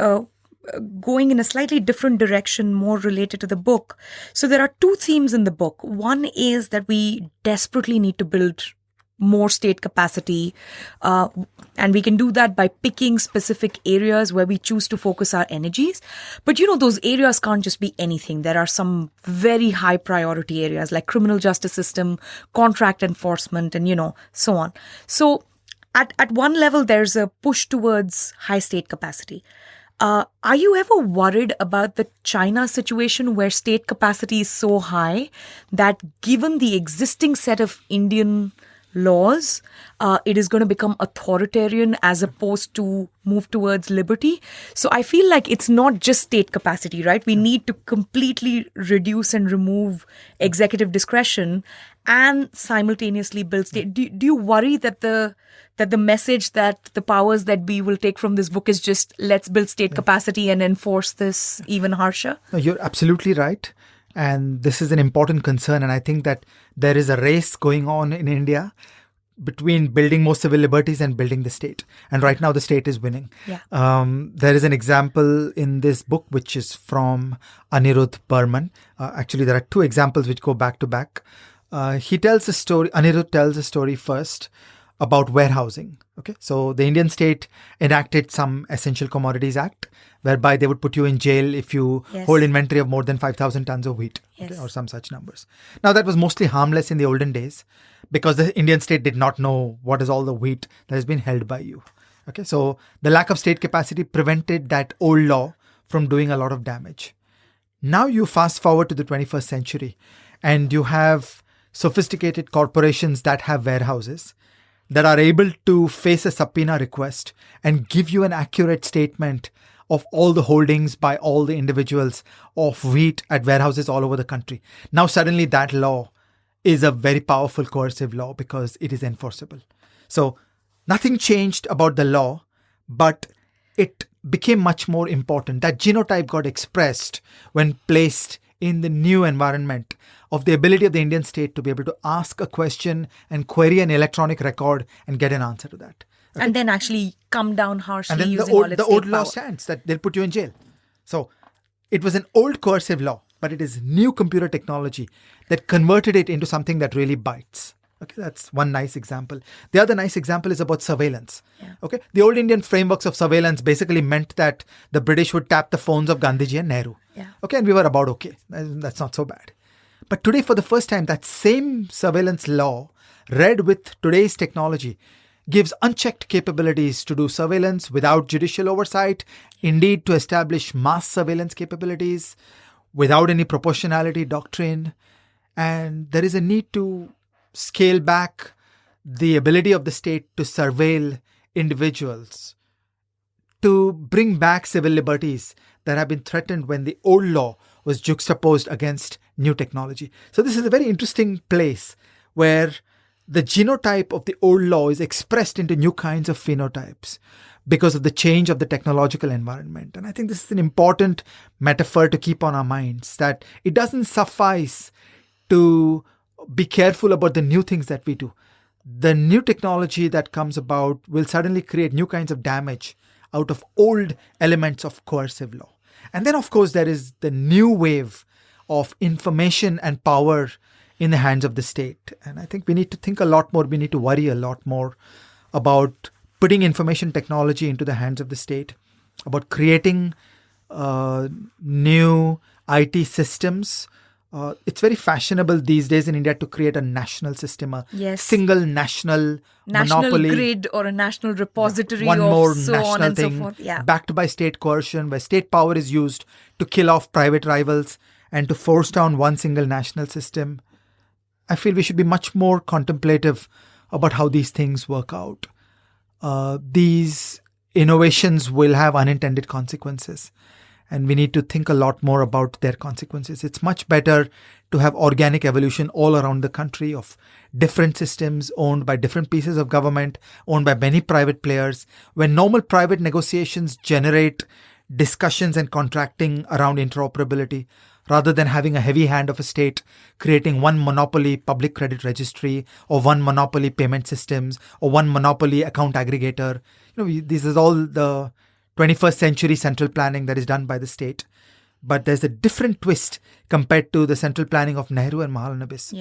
going in a slightly different direction, more related to the book. So there are two themes in the book. One is that we desperately need to build more state capacity. And we can do that by picking specific areas where we choose to focus our energies. But, those areas can't just be anything. There are some very high priority areas like criminal justice system, contract enforcement, and, so on. So at one level, there's a push towards high state capacity. Are you ever worried about the China situation where state capacity is so high that given the existing set of Indian laws, it is going to become authoritarian as opposed to move towards liberty? So I feel like it's not just state capacity, right? We need to completely reduce and remove executive discretion and simultaneously build state. Do you worry that the message that the powers that be will take from this book is just let's build state capacity and enforce this even harsher? No, you're absolutely right. And this is an important concern. And I think that there is a race going on in India between building more civil liberties and building the state. And right now the state is winning. Yeah. There is an example in this book, which is from Anirudh Burman. Actually, there are two examples which go back to back. He tells a story, Anirudh tells a story first about warehousing. Okay, so the Indian state enacted some Essential Commodities Act, whereby they would put you in jail if you hold inventory of more than 5,000 tons of wheat, or some such numbers. Now, that was mostly harmless in the olden days because the Indian state did not know what is all the wheat that has been held by you. Okay, so the lack of state capacity prevented that old law from doing a lot of damage. Now you fast forward to the 21st century and you have sophisticated corporations that have warehouses that are able to face a subpoena request and give you an accurate statement of all the holdings by all the individuals of wheat at warehouses all over the country. Now suddenly that law is a very powerful coercive law because it is enforceable. So nothing changed about the law, but it became much more important. That genotype got expressed when placed in the new environment of the ability of the Indian state to be able to ask a question and query an electronic record and get an answer to that. Okay? And then actually come down harshly and then using all its the old state law power. stands that they'll put you in jail. So it was an old coercive law, but it is new computer technology that converted it into something that really bites. Okay, that's one nice example. The other nice example is about surveillance. Yeah. Okay, the old Indian frameworks of surveillance basically meant that the British would tap the phones of Gandhiji and Nehru. Yeah. Okay, and we were about okay. That's not so bad. But today, for the first time, that same surveillance law, read with today's technology, gives unchecked capabilities to do surveillance without judicial oversight, indeed to establish mass surveillance capabilities without any proportionality doctrine. And there is a need to scale back the ability of the state to surveil individuals, to bring back civil liberties that have been threatened when the old law was juxtaposed against new technology. So this is a very interesting place where the genotype of the old law is expressed into new kinds of phenotypes because of the change of the technological environment. And I think this is an important metaphor to keep on our minds, that it doesn't suffice to be careful about the new things that we do. The new technology that comes about will suddenly create new kinds of damage out of old elements of coercive law. And then, of course, there is the new wave of information and power in the hands of the state. And I think we need to think a lot more. We need to worry a lot more about putting information technology into the hands of the state, about creating new IT systems. It's very fashionable these days in India to create a national system, a Yes. single national monopoly. grid or a national repository One of more so national on and thing so forth. Yeah. backed by state coercion, where state power is used to kill off private rivals and to force down one single national system. I feel we should be much more contemplative about how these things work out. These innovations will have unintended consequences, and we need to think a lot more about their consequences. It's much better to have organic evolution all around the country of different systems owned by different pieces of government, owned by many private players, when normal private negotiations generate discussions and contracting around interoperability, rather than having a heavy hand of a state creating one monopoly public credit registry, or one monopoly payment systems, or one monopoly account aggregator. This is all the 21st century central planning that is done by the state. But there's a different twist compared to the central planning of Nehru and Mahalanobis,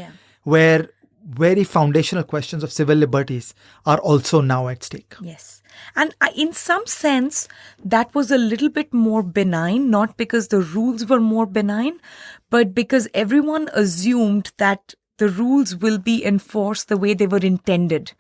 where very foundational questions of civil liberties are also now at stake. Yes. And in some sense, that was a little bit more benign, not because the rules were more benign, but because everyone assumed that the rules will be enforced the way they were intended,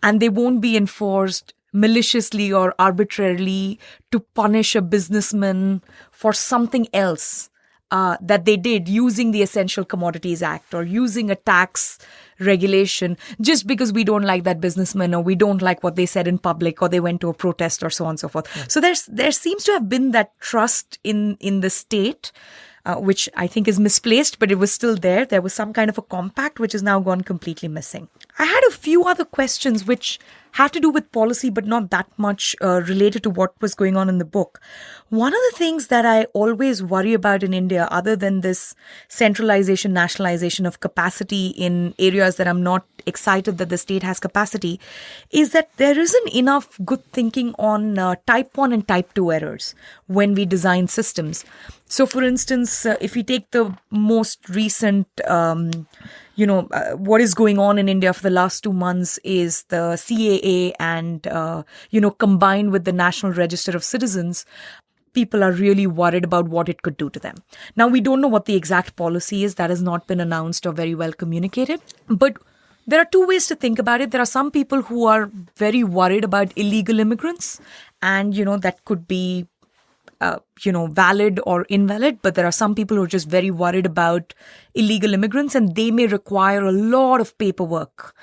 and they won't be enforced maliciously or arbitrarily to punish a businessman for something else that they did using the Essential Commodities Act or using a tax regulation just because we don't like that businessman, or we don't like what they said in public, or they went to a protest, or so on and so forth. So there seems to have been that trust in the state, which I think is misplaced, but it was still there. There was some kind of a compact which has now gone completely missing. I had a few other questions which have to do with policy, but not that much related to what was going on in the book. One of the things that I always worry about in India, other than this centralization, nationalization of capacity in areas that I'm not excited that the state has capacity, is that there isn't enough good thinking on type 1 and type 2 errors when we design systems. So, for instance, if we take the most recent, what is going on in India for the last 2 months is the CAA and, combined with the National Register of Citizens, people are really worried about what it could do to them. Now, we don't know what the exact policy is. That has not been announced or very well communicated. But there are two ways to think about it. There are some people who are very worried about illegal immigrants, and, that could be valid or invalid, but there are some people who are just very worried about illegal immigrants, and they may require a lot of paperwork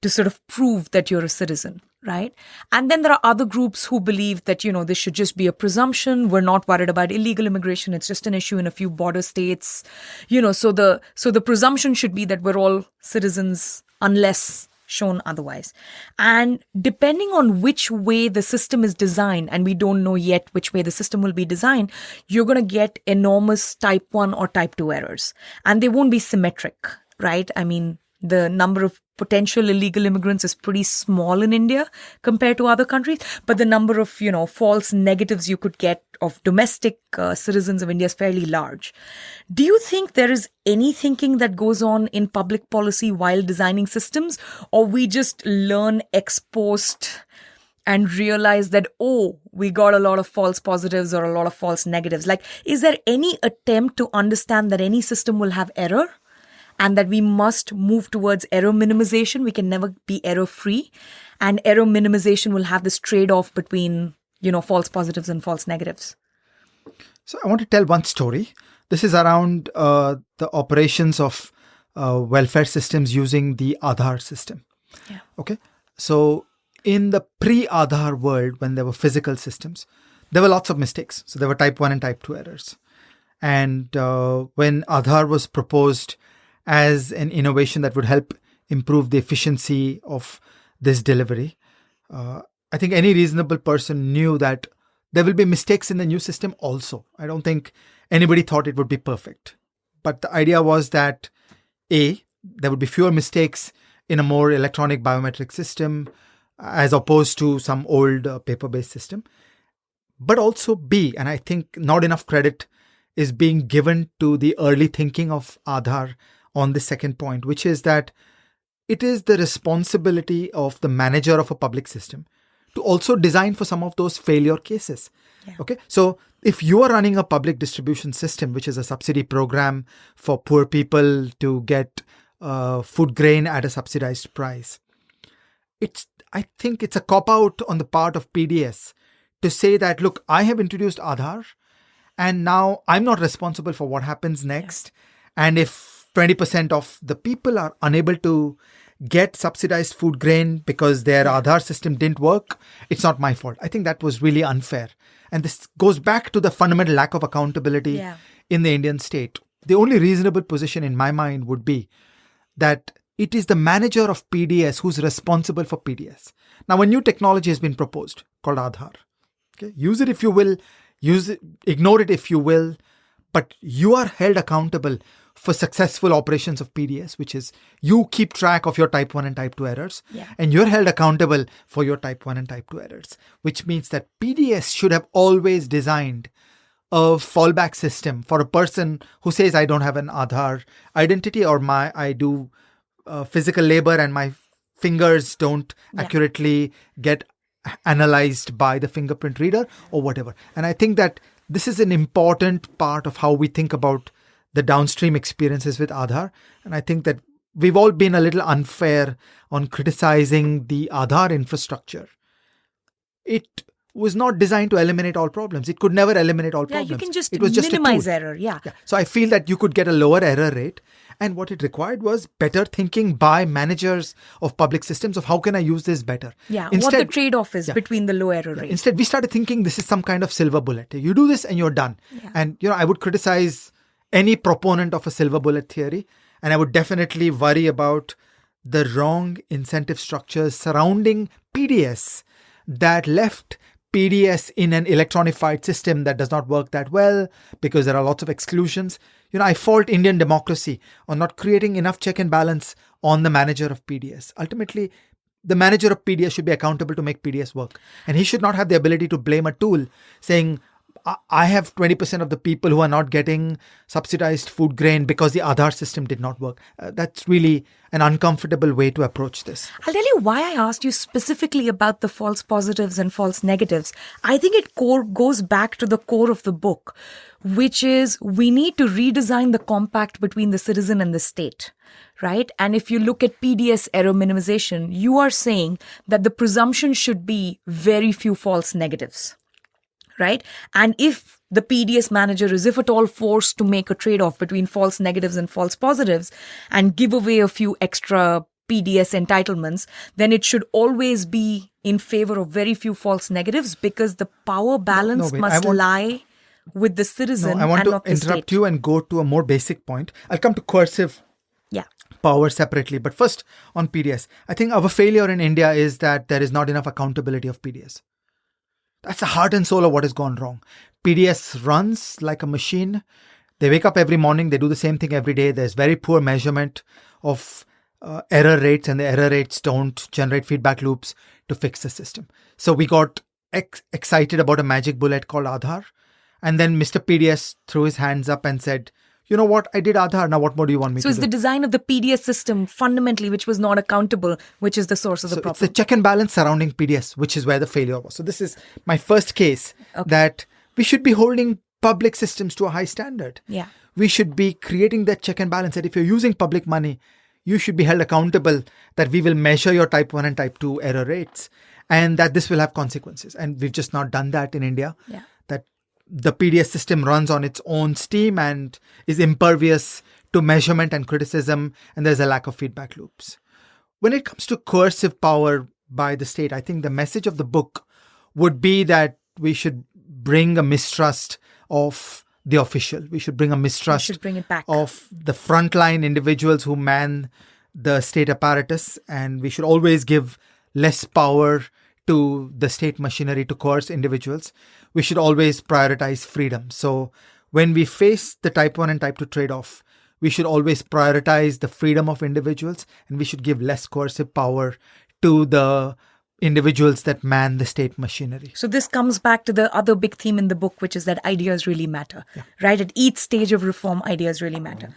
to sort of prove that you're a citizen, right? And then there are other groups who believe that, this should just be a presumption. We're not worried about illegal immigration. It's just an issue in a few border states, so the presumption should be that we're all citizens unless shown otherwise. And depending on which way the system is designed, and we don't know yet which way the system will be designed, you're going to get enormous type 1 or type 2 errors. And they won't be symmetric, right? I mean, the number of potential illegal immigrants is pretty small in India compared to other countries, but the number of, false negatives you could get of domestic citizens of India is fairly large. Do you think there is any thinking that goes on in public policy while designing systems, or we just learn ex post and realize that, we got a lot of false positives or a lot of false negatives? Like, is there any attempt to understand that any system will have error, and that we must move towards error minimization? We can never be error-free. And error minimization will have this trade-off between, false positives and false negatives. So I want to tell one story. This is around the operations of welfare systems using the Aadhaar system. Yeah. Okay. So in the pre-Aadhaar world, when there were physical systems, there were lots of mistakes. So there were type 1 and type 2 errors. And when Aadhaar was proposed as an innovation that would help improve the efficiency of this delivery, I think any reasonable person knew that there will be mistakes in the new system also. I don't think anybody thought it would be perfect. But the idea was that A, there would be fewer mistakes in a more electronic biometric system as opposed to some old paper-based system. But also B, and I think not enough credit is being given to the early thinking of Aadhaar on the second point, which is that it is the responsibility of the manager of a public system to also design for some of those failure cases. Yeah. Okay, so if you are running a public distribution system, which is a subsidy program for poor people to get food grain at a subsidized price, I think it's a cop-out on the part of PDS to say that, look, I have introduced Aadhaar and now I'm not responsible for what happens next. Yeah. And if 20% of the people are unable to get subsidized food grain because their Aadhaar system didn't work, it's not my fault. I think that was really unfair. And this goes back to the fundamental lack of accountability in the Indian state. The only reasonable position in my mind would be that it is the manager of PDS who's responsible for PDS. Now, a new technology has been proposed called Aadhaar. Okay? Use it if you will, ignore it if you will, but you are held accountable for successful operations of PDS, which is you keep track of your type 1 and type 2 errors, and you're held accountable for your type 1 and type 2 errors, which means that PDS should have always designed a fallback system for a person who says, I don't have an Aadhaar identity, or I do physical labor and my fingers don't accurately get analyzed by the fingerprint reader or whatever. And I think that this is an important part of how we think about the downstream experiences with Aadhaar. And I think that we've all been a little unfair on criticizing the Aadhaar infrastructure. It was not designed to eliminate all problems. It could never eliminate all problems. You can just it was minimize just a tool. error. Yeah. So I feel that you could get a lower error rate. And what it required was better thinking by managers of public systems of how can I use this better. Yeah, what the trade-off is between the low error rate. Instead, we started thinking this is some kind of silver bullet. You do this and you're done. Yeah. And, I would criticize any proponent of a silver bullet theory. And I would definitely worry about the wrong incentive structures surrounding PDS that left PDS in an electronified system that does not work that well because there are lots of exclusions. I fault Indian democracy on not creating enough check and balance on the manager of PDS. Ultimately, the manager of PDS should be accountable to make PDS work. And he should not have the ability to blame a tool saying, I have 20% of the people who are not getting subsidized food grain because the Aadhaar system did not work. That's really an uncomfortable way to approach this. I'll tell you why I asked you specifically about the false positives and false negatives. I think it goes back to the core of the book, which is we need to redesign the compact between the citizen and the state. Right? And if you look at PDS error minimization, you are saying that the presumption should be very few false negatives. Right? And if the PDS manager is, if at all, forced to make a trade-off between false negatives and false positives and give away a few extra PDS entitlements, then it should always be in favor of very few false negatives because the power balance must lie with the citizen and not the state. I want to interrupt you and go to a more basic point. I'll come to coercive power separately. But first, on PDS, I think our failure in India is that there is not enough accountability of PDS. That's the heart and soul of what has gone wrong. PDS runs like a machine. They wake up every morning. They do the same thing every day. There's very poor measurement of error rates, and the error rates don't generate feedback loops to fix the system. So we got excited about a magic bullet called Aadhaar. And then Mr. PDS threw his hands up and said, you know what, I did Aadhaar. Now what more do you want me to do? So it's the design of the PDS system fundamentally, which was not accountable, which is the source of the problem. It's the check and balance surrounding PDS, which is where the failure was. So this is my first case that we should be holding public systems to a high standard. Yeah. We should be creating that check and balance that if you're using public money, you should be held accountable that we will measure your type 1 and type 2 error rates and that this will have consequences. And we've just not done that in India. Yeah. That the PDS system runs on its own steam and is impervious to measurement and criticism, and there's a lack of feedback loops. When it comes to coercive power by the state, I think the message of the book would be that we should bring a mistrust of the official. We should bring a mistrust of the frontline individuals who man the state apparatus, and we should always give less power to the state machinery to coerce individuals. We should always prioritize freedom. So when we face the type 1 and type 2 trade-off, we should always prioritize the freedom of individuals, and we should give less coercive power to the individuals that man the state machinery. So this comes back to the other big theme in the book, which is that ideas really matter, right? At each stage of reform, ideas really matter.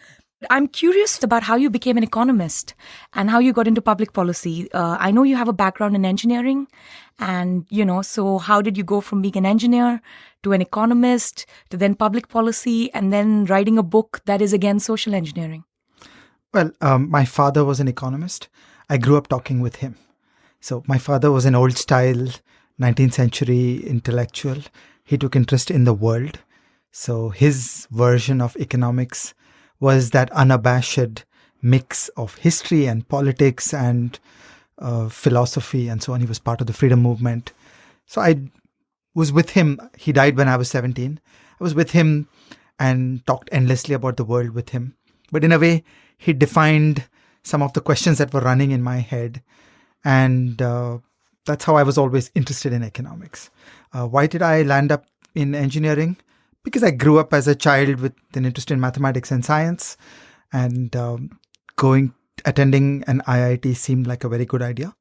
I'm curious about how you became an economist and how you got into public policy. I know you have a background in engineering, and so how did you go from being an engineer to an economist to then public policy and then writing a book that is again social engineering? Well, my father was an economist. I grew up talking with him. So my father was an old style 19th century intellectual. He took interest in the world. So his version of economics was that unabashed mix of history and politics and philosophy and so on. He was part of the freedom movement. So I was with him. He died when I was 17. I was with him and talked endlessly about the world with him. But in a way, he defined some of the questions that were running in my head. And that's how I was always interested in economics. Why did I land up in engineering? Because I grew up as a child with an interest in mathematics and science, and attending an IIT seemed like a very good idea.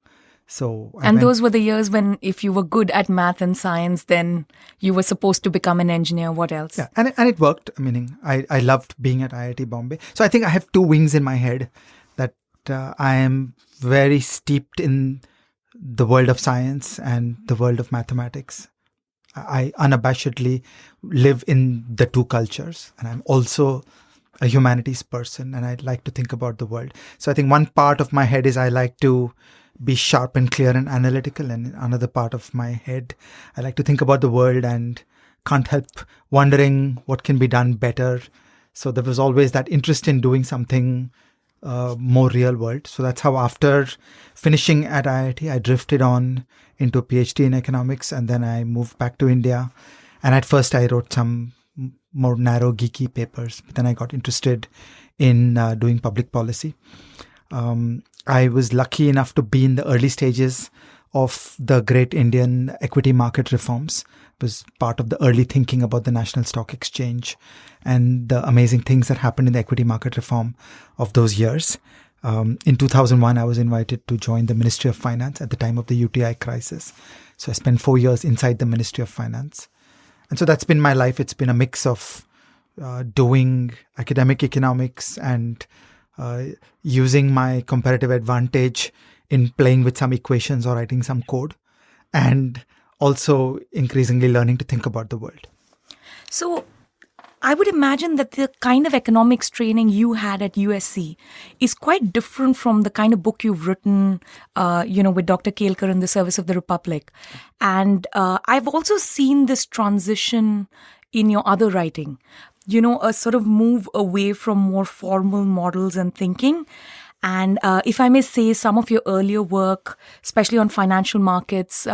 So those were the years when if you were good at math and science, then you were supposed to become an engineer. What else? Yeah, and it worked. Meaning, I loved being at IIT Bombay. So I think I have two wings in my head, that I am very steeped in the world of science and the world of mathematics. I unabashedly live in the two cultures, and I'm also a humanities person, and I like to think about the world. So I think one part of my head is I like to be sharp and clear and analytical, and another part of my head, I like to think about the world and can't help wondering what can be done better. So there was always that interest in doing something more real world. So that's how after finishing at IIT, I drifted on into a PhD in economics, and then I moved back to India. And at first I wrote some more narrow geeky papers, but then I got interested in doing public policy. I was lucky enough to be in the early stages of the great Indian equity market reforms. It was part of the early thinking about the National Stock Exchange and the amazing things that happened in the equity market reform of those years. In 2001, I was invited to join the Ministry of Finance at the time of the UTI crisis. So I spent 4 years inside the Ministry of Finance. And so that's been my life. It's been a mix of doing academic economics and using my comparative advantage in playing with some equations or writing some code, and also increasingly learning to think about the world. So I would imagine that the kind of economics training you had at USC is quite different from the kind of book you've written, with Dr. Kelkar in the Service of the Republic. And I've also seen this transition in your other writing, a sort of move away from more formal models and thinking. And if I may say, some of your earlier work, especially on financial markets,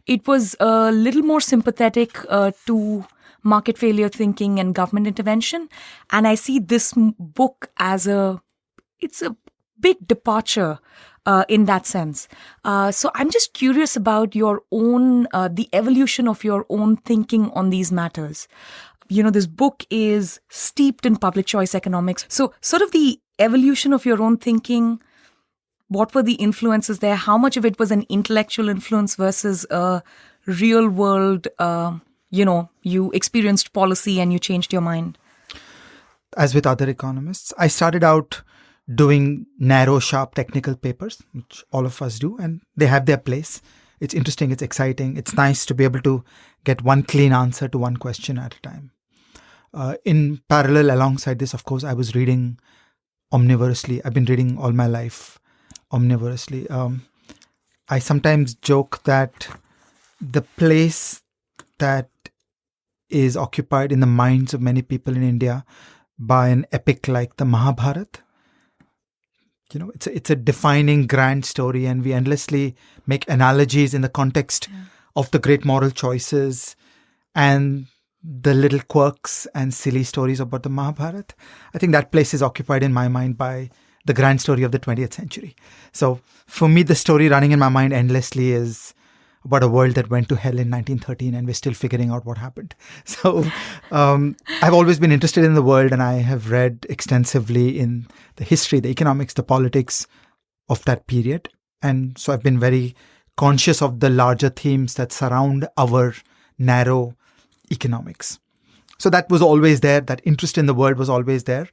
it was a little more sympathetic to market failure thinking and government intervention. And I see this book as it's a big departure in that sense. So I'm just curious about your own, the evolution of your own thinking on these matters. This book is steeped in public choice economics. So sort of the evolution of your own thinking, what were the influences there? How much of it was an intellectual influence versus a real world, you experienced policy and you changed your mind? As with other economists, I started out doing narrow, sharp technical papers, which all of us do, and they have their place. It's interesting, it's exciting, it's nice to be able to get one clean answer to one question at a time. In parallel, alongside this, of course, I was reading omnivorously. I've been reading all my life omnivorously. I sometimes joke that the place that is occupied in the minds of many people in India by an epic like the Mahabharata, it's a defining grand story, and we endlessly make analogies in the context of the great moral choices and the little quirks and silly stories about the Mahabharata. I think that place is occupied in my mind by the grand story of the 20th century. So for me, the story running in my mind endlessly is about a world that went to hell in 1913 and we're still figuring out what happened. So I've always been interested in the world, and I have read extensively in the history, the economics, the politics of that period. And so I've been very conscious of the larger themes that surround our narrow economics. So that was always there. That interest in the world was always there.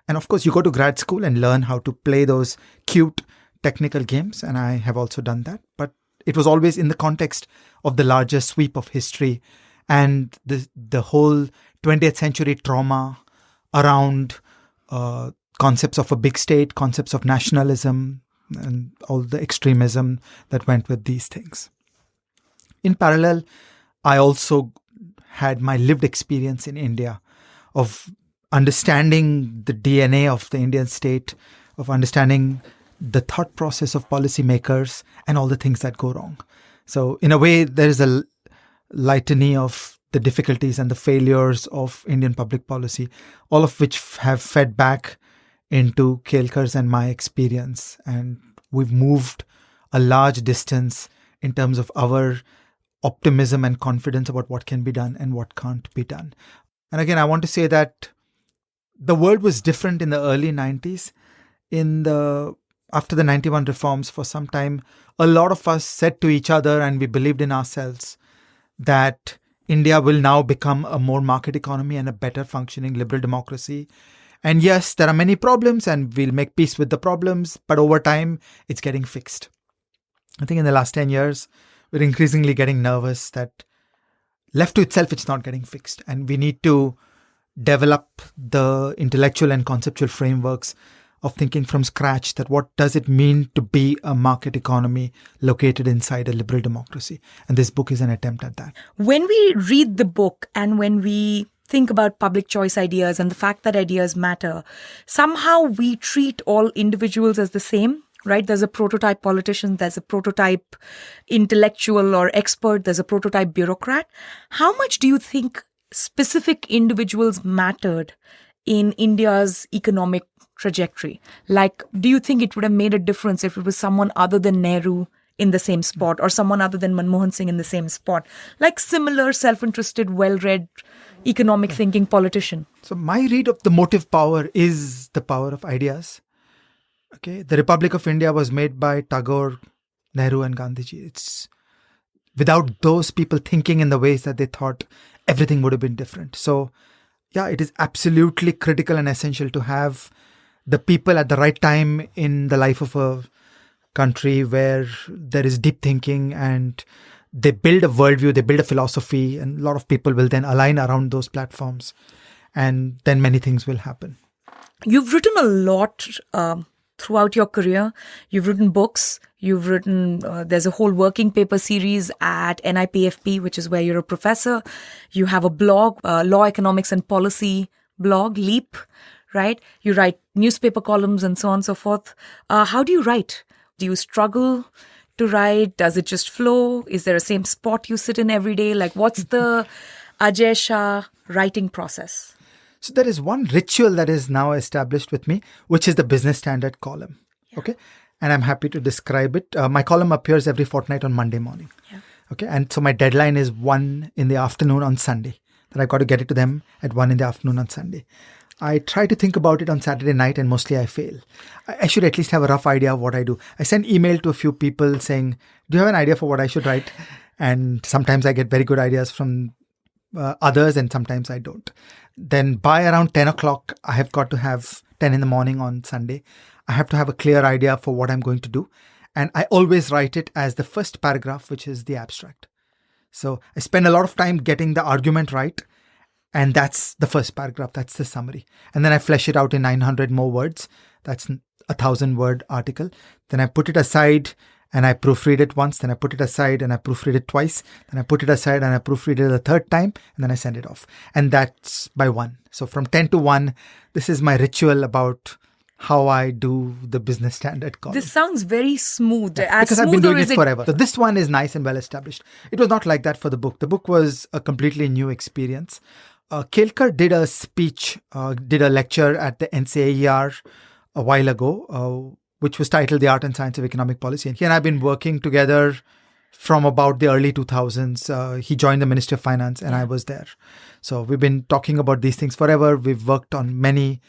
And of course, you go to grad school and learn how to play those cute technical games. And I have also done that. But it was always in the context of the larger sweep of history and the whole 20th century trauma around concepts of a big state, concepts of nationalism, and all the extremism that went with these things. In parallel, I also had my lived experience in India of understanding the DNA of the Indian state, of understanding the thought process of policymakers and all the things that go wrong. So in a way, there is a litany of the difficulties and the failures of Indian public policy, all of which have fed back into Kelkar's and my experience. And we've moved a large distance in terms of our optimism and confidence about what can be done and what can't be done. And again, I want to say that the world was different in the early 90s. After the 91 reforms, for some time, a lot of us said to each other, and we believed in ourselves, that India will now become a more market economy and a better functioning liberal democracy. And yes, there are many problems and we'll make peace with the problems, but over time, it's getting fixed. I think in the last 10 years, we're increasingly getting nervous that left to itself, it's not getting fixed. And we need to develop the intellectual and conceptual frameworks of thinking from scratch that what does it mean to be a market economy located inside a liberal democracy. And this book is an attempt at that. When we read the book and when we think about public choice ideas and the fact that ideas matter, somehow we treat all individuals as the same, right? There's a prototype politician, there's a prototype intellectual or expert, there's a prototype bureaucrat. How much do you think specific individuals mattered in India's economic trajectory? Like, do you think it would have made a difference if it was someone other than Nehru in the same spot or someone other than Manmohan Singh in the same spot? Like similar, self-interested, well-read, economic thinking politician. So my read of the motive power is the power of ideas. Okay, the Republic of India was made by Tagore, Nehru and Gandhiji. It's without those people thinking in the ways that they thought, everything would have been different. So yeah, it is absolutely critical and essential to have the people at the right time in the life of a country where there is deep thinking and they build a worldview, they build a philosophy, and a lot of people will then align around those platforms, and then many things will happen. You've written a lot throughout your career. You've written books. You've written, there's a whole working paper series at NIPFP, which is where you're a professor. You have a blog, Law, Economics and Policy blog, LEAP, right? You write newspaper columns and so on and so forth. How do you write? Do you struggle to write? Does it just flow? Is there a same spot you sit in every day? Like, what's the Ajay Shah writing process? So there is one ritual that is now established with me, which is the Business Standard column. Yeah. Okay. And I'm happy to describe it. My column appears every fortnight on Monday morning. Yeah. Okay. And so my deadline is 1 in the afternoon on Sunday. That I've got to get it to them at 1 in the afternoon on Sunday. I try to think about it on Saturday night and mostly I fail. I should at least have a rough idea of what I do. I send email to a few people saying, do you have an idea for what I should write? And sometimes I get very good ideas from others and sometimes I don't. Then by around 10 o'clock, I have got to have 10 in the morning on Sunday. I have to have a clear idea for what I'm going to do. And I always write it as the first paragraph, which is the abstract. So I spend a lot of time getting the argument right. And that's the first paragraph. That's the summary. And then I flesh it out in 900 more words. That's a 1,000-word article. Then I put it aside and I proofread it once. Then I put it aside and I proofread it twice. Then I put it aside and I proofread it a third time. And then I send it off. And that's by 1. So from 10 to 1, this is my ritual about how I do the Business Standard column. This sounds very smooth. Yeah, because I've been doing it forever. So this one is nice and well established. It was not like that for the book. The book was a completely new experience. Kelkar did a speech, did a lecture at the NCAER a while ago, which was titled The Art and Science of Economic Policy. And he and I have been working together from about the early 2000s. He joined the Ministry of Finance and I was there. So we've been talking about these things forever. We've worked on many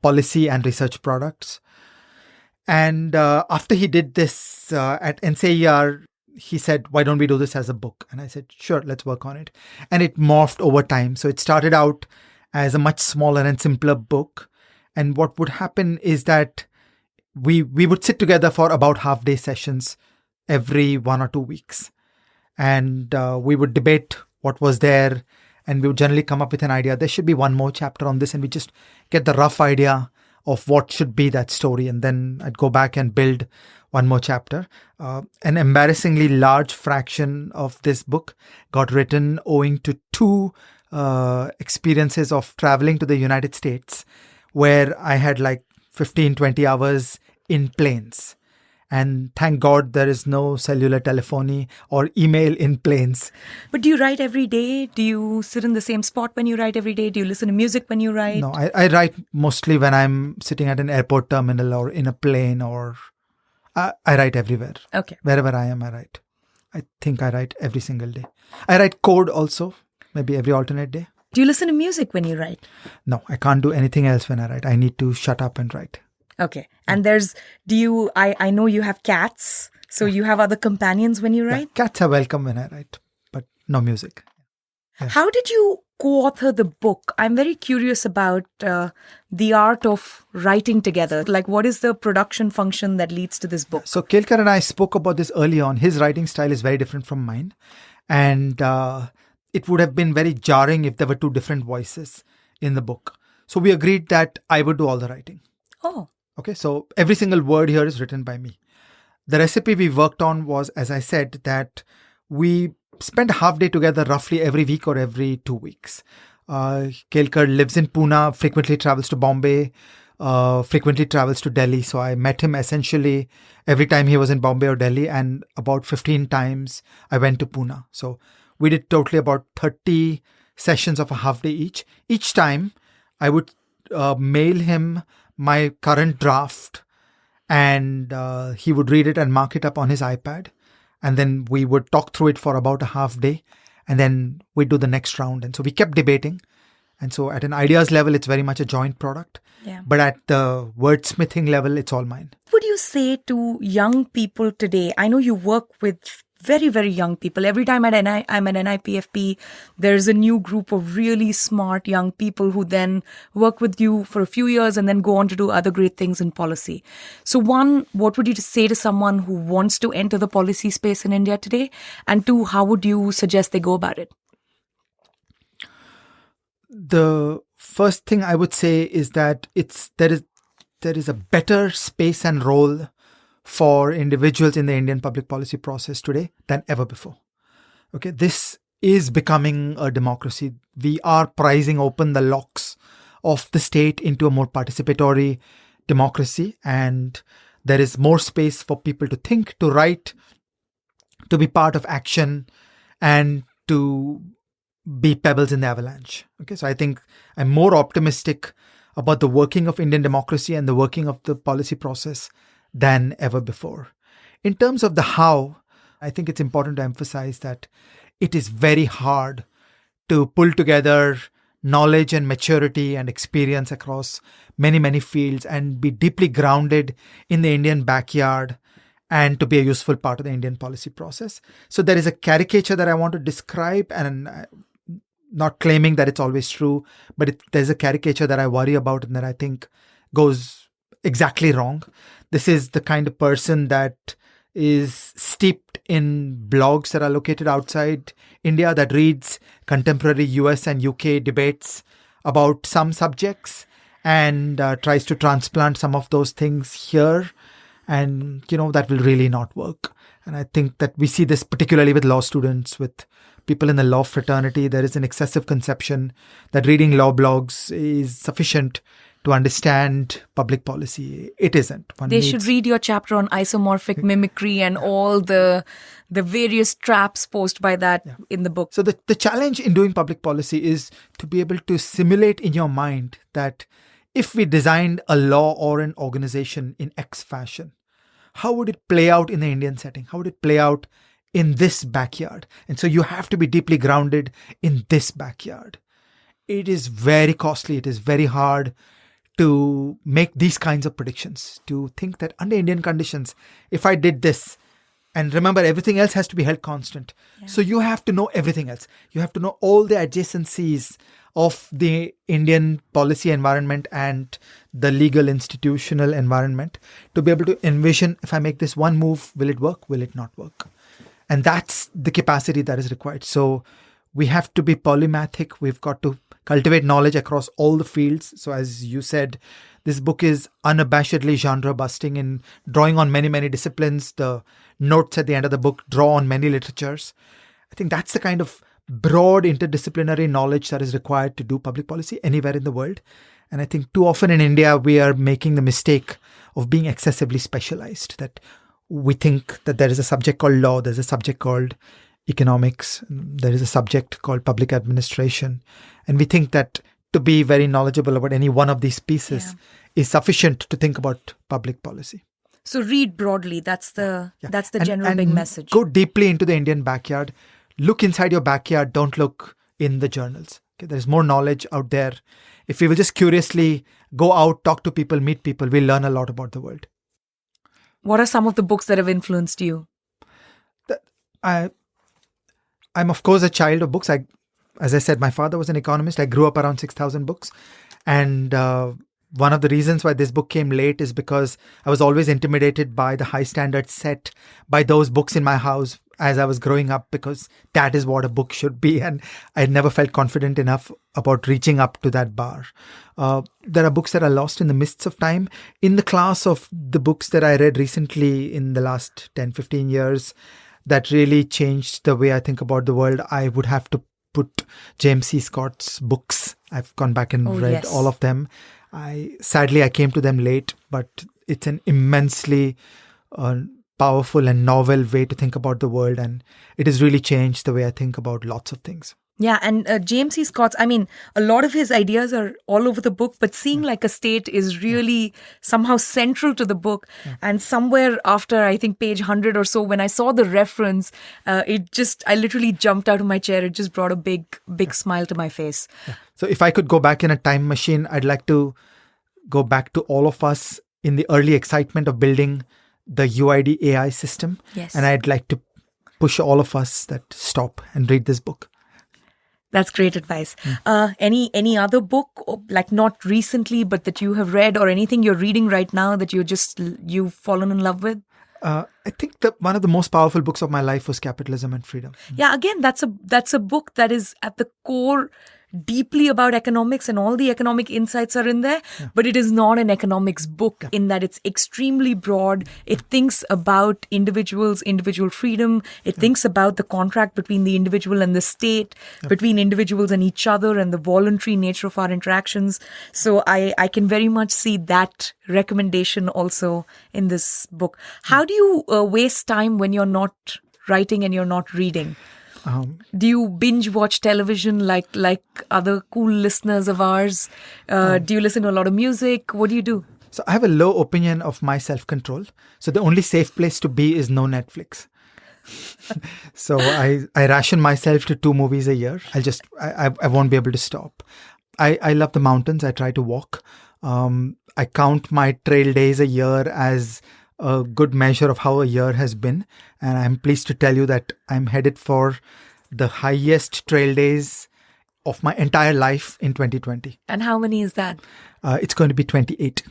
policy and research products. And after he did this at NCAER, he said, why don't we do this as a book? And I said, sure, let's work on it. And it morphed over time. So it started out as a much smaller and simpler book. And what would happen is that we would sit together for about half-day sessions every 1 or 2 weeks. And we would debate what was there, and we would generally come up with an idea. There should be one more chapter on this, and we just get the rough idea of what should be that story. And then I'd go back and build one more chapter. An embarrassingly large fraction of this book got written owing to two experiences of traveling to the United States, where I had like 15-20 hours in planes. And thank God there is no cellular telephony or email in planes. But do you write every day? Do you sit in the same spot when you write every day? Do you listen to music when you write? No, I write mostly when I'm sitting at an airport terminal or in a plane, or I write everywhere. Okay. Wherever I am, I write. I think I write every single day. I write code also, maybe every alternate day. Do you listen to music when you write? No, I can't do anything else when I write. I need to shut up and write. Okay. And I know you have cats, so you have other companions when you write? Yeah, cats are welcome when I write, but no music. Yeah. How did you co-author the book? I'm very curious about the art of writing together. Like, what is the production function that leads to this book? So Kelkar and I spoke about this early on. His writing style is very different from mine. And it would have been very jarring if there were two different voices in the book. So we agreed that I would do all the writing. Oh. Okay, so every single word here is written by me. The recipe we worked on was, as I said, that we spend a half day together roughly every week or every 2 weeks. Kelkar lives in Pune, frequently travels to Bombay, frequently travels to Delhi. So I met him essentially every time he was in Bombay or Delhi, and about 15 times I went to Pune. So we did totally about 30 sessions of a half day each. Each time I would mail him my current draft, and he would read it and mark it up on his iPad. And then we would talk through it for about a half day, and then we'd do the next round. And so we kept debating. And so at an ideas level, it's very much a joint product. Yeah. But at the wordsmithing level, it's all mine. What would you say to young people today? I know you work with very, very young people. Every time I'm at NIPFP, there's a new group of really smart young people who then work with you for a few years and then go on to do other great things in policy. So one, what would you say to someone who wants to enter the policy space in India today? And two, how would you suggest they go about it? The first thing I would say is that there is a better space and role for individuals in the Indian public policy process today than ever before. Okay, this is becoming a democracy. We are prizing open the locks of the state into a more participatory democracy, and there is more space for people to think, to write, to be part of action, and to be pebbles in the avalanche. Okay, so I think I'm more optimistic about the working of Indian democracy and the working of the policy process than ever before. In terms of the how, I think it's important to emphasize that it is very hard to pull together knowledge and maturity and experience across many, many fields and be deeply grounded in the Indian backyard and to be a useful part of the Indian policy process. So there is a caricature that I want to describe, and not claiming that it's always true, but there's a caricature that I worry about and that I think goes exactly wrong. This is the kind of person that is steeped in blogs that are located outside India, that reads contemporary US and UK debates about some subjects and tries to transplant some of those things here. And, that will really not work. And I think that we see this particularly with law students, with people in the law fraternity. There is an excessive conception that reading law blogs is sufficient to understand public policy. It isn't. They should read your chapter on isomorphic mimicry and all the various traps posed by that in the book. So the challenge in doing public policy is to be able to simulate in your mind that if we designed a law or an organization in X fashion, how would it play out in the Indian setting? How would it play out in this backyard? And so you have to be deeply grounded in this backyard. It is very costly. It is very hard to make these kinds of predictions, to think that under Indian conditions, if I did this, and remember, everything else has to be held constant. Yeah. So you have to know everything else. You have to know all the adjacencies of the Indian policy environment and the legal institutional environment to be able to envision, if I make this one move, will it work? Will it not work? And that's the capacity that is required. So we have to be polymathic. We've got to cultivate knowledge across all the fields. So as you said, this book is unabashedly genre busting in drawing on many, many disciplines. The notes at the end of the book draw on many literatures. I think that's the kind of broad interdisciplinary knowledge that is required to do public policy anywhere in the world. And I think too often in India, we are making the mistake of being excessively specialized, that we think that there is a subject called law, there's a subject called economics, there is a subject called public administration. And we think that to be very knowledgeable about any one of these pieces is sufficient to think about public policy. So read broadly. That's the general big message. Go deeply into the Indian backyard. Look inside your backyard. Don't look in the journals. Okay, there's more knowledge out there. If we will just curiously go out, talk to people, meet people, we'll learn a lot about the world. What are some of the books that have influenced you? I'm of course a child of books. As I said, my father was an economist. I grew up around 6,000 books. And one of the reasons why this book came late is because I was always intimidated by the high standards set by those books in my house as I was growing up, because that is what a book should be. And I never felt confident enough about reaching up to that bar. There are books that are lost in the mists of time. In the class of the books that I read recently in the last 10, 15 years, that really changed the way I think about the world, I would have to put James C. Scott's books. I've gone back and read all of them. Sadly, I came to them late, but it's an immensely powerful and novel way to think about the world. And it has really changed the way I think about lots of things. Yeah, and James C. Scott's, I mean, a lot of his ideas are all over the book, but Seeing Like a State is really somehow central to the book. And somewhere after, I think, page 100 or so, when I saw the reference, I literally jumped out of my chair. It just brought a big smile to my face. Yeah. So if I could go back in a time machine, I'd like to go back to all of us in the early excitement of building the UID AI system. Yes. And I'd like to push all of us that stop and read this book. That's great advice. Any other book, like not recently, but that you have read, or anything you're reading right now that you've fallen in love with? I think that one of the most powerful books of my life was Capitalism and Freedom. Yeah, again, that's a book that is at the core deeply about economics, and all the economic insights are in there, but it is not an economics book in that it's extremely broad. It thinks about individual freedom. It thinks about the contract between the individual and the state, between individuals and each other, and the voluntary nature of our interactions. So I can very much see that recommendation also in this book. How do you waste time when you're not writing and you're not reading? Do you binge watch television like other cool listeners of ours? Do you listen to a lot of music? What do you do? So I have a low opinion of my self-control. So the only safe place to be is no Netflix. So I ration myself to 2 movies a year. I won't be able to stop. I love the mountains. I try to walk. I count my trail days a year as a good measure of how a year has been. And I'm pleased to tell you that I'm headed for the highest trail days of my entire life in 2020. And how many is that? It's going to be 28.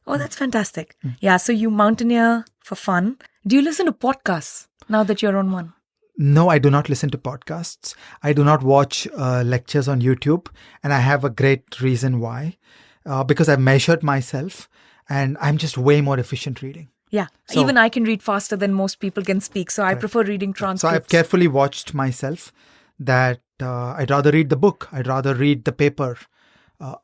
Oh, that's fantastic. Yeah, so you mountaineer for fun. Do you listen to podcasts now that you're on one? No, I do not listen to podcasts. I do not watch lectures on YouTube. And I have a great reason why. Because I've measured myself and I'm just way more efficient reading. Yeah, so, even I can read faster than most people can speak. So I prefer reading transcripts. So I've carefully watched myself that I'd rather read the book. I'd rather read the paper.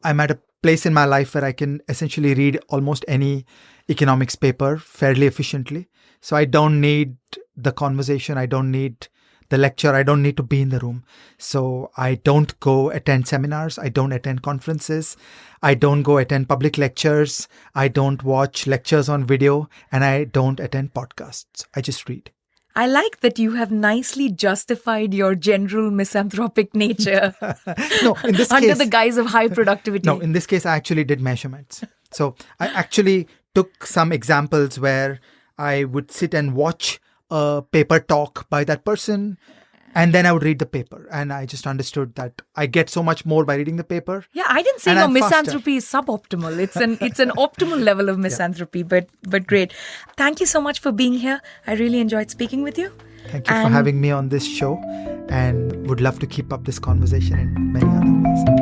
I'm at a place in my life where I can essentially read almost any economics paper fairly efficiently. So I don't need the conversation. I don't need the lecture. I don't need to be in the room. So I don't go attend seminars. I don't attend conferences. I don't go attend public lectures. I don't watch lectures on video, and I don't attend podcasts. I just read. I like that you have nicely justified your general misanthropic nature. No, in this under case, the guise of high productivity. No, in this case, I actually did measurements. So I actually took some examples where I would sit and watch a paper talk by that person, And then I would read the paper, and I just understood that I get so much more by reading the paper. Yeah, I didn't say And your I'm misanthropy is suboptimal. It's an optimal level of misanthropy, but great. Thank you so much for being here. I really enjoyed speaking with you. Thank you for having me on this show, and would love to keep up this conversation in many other ways.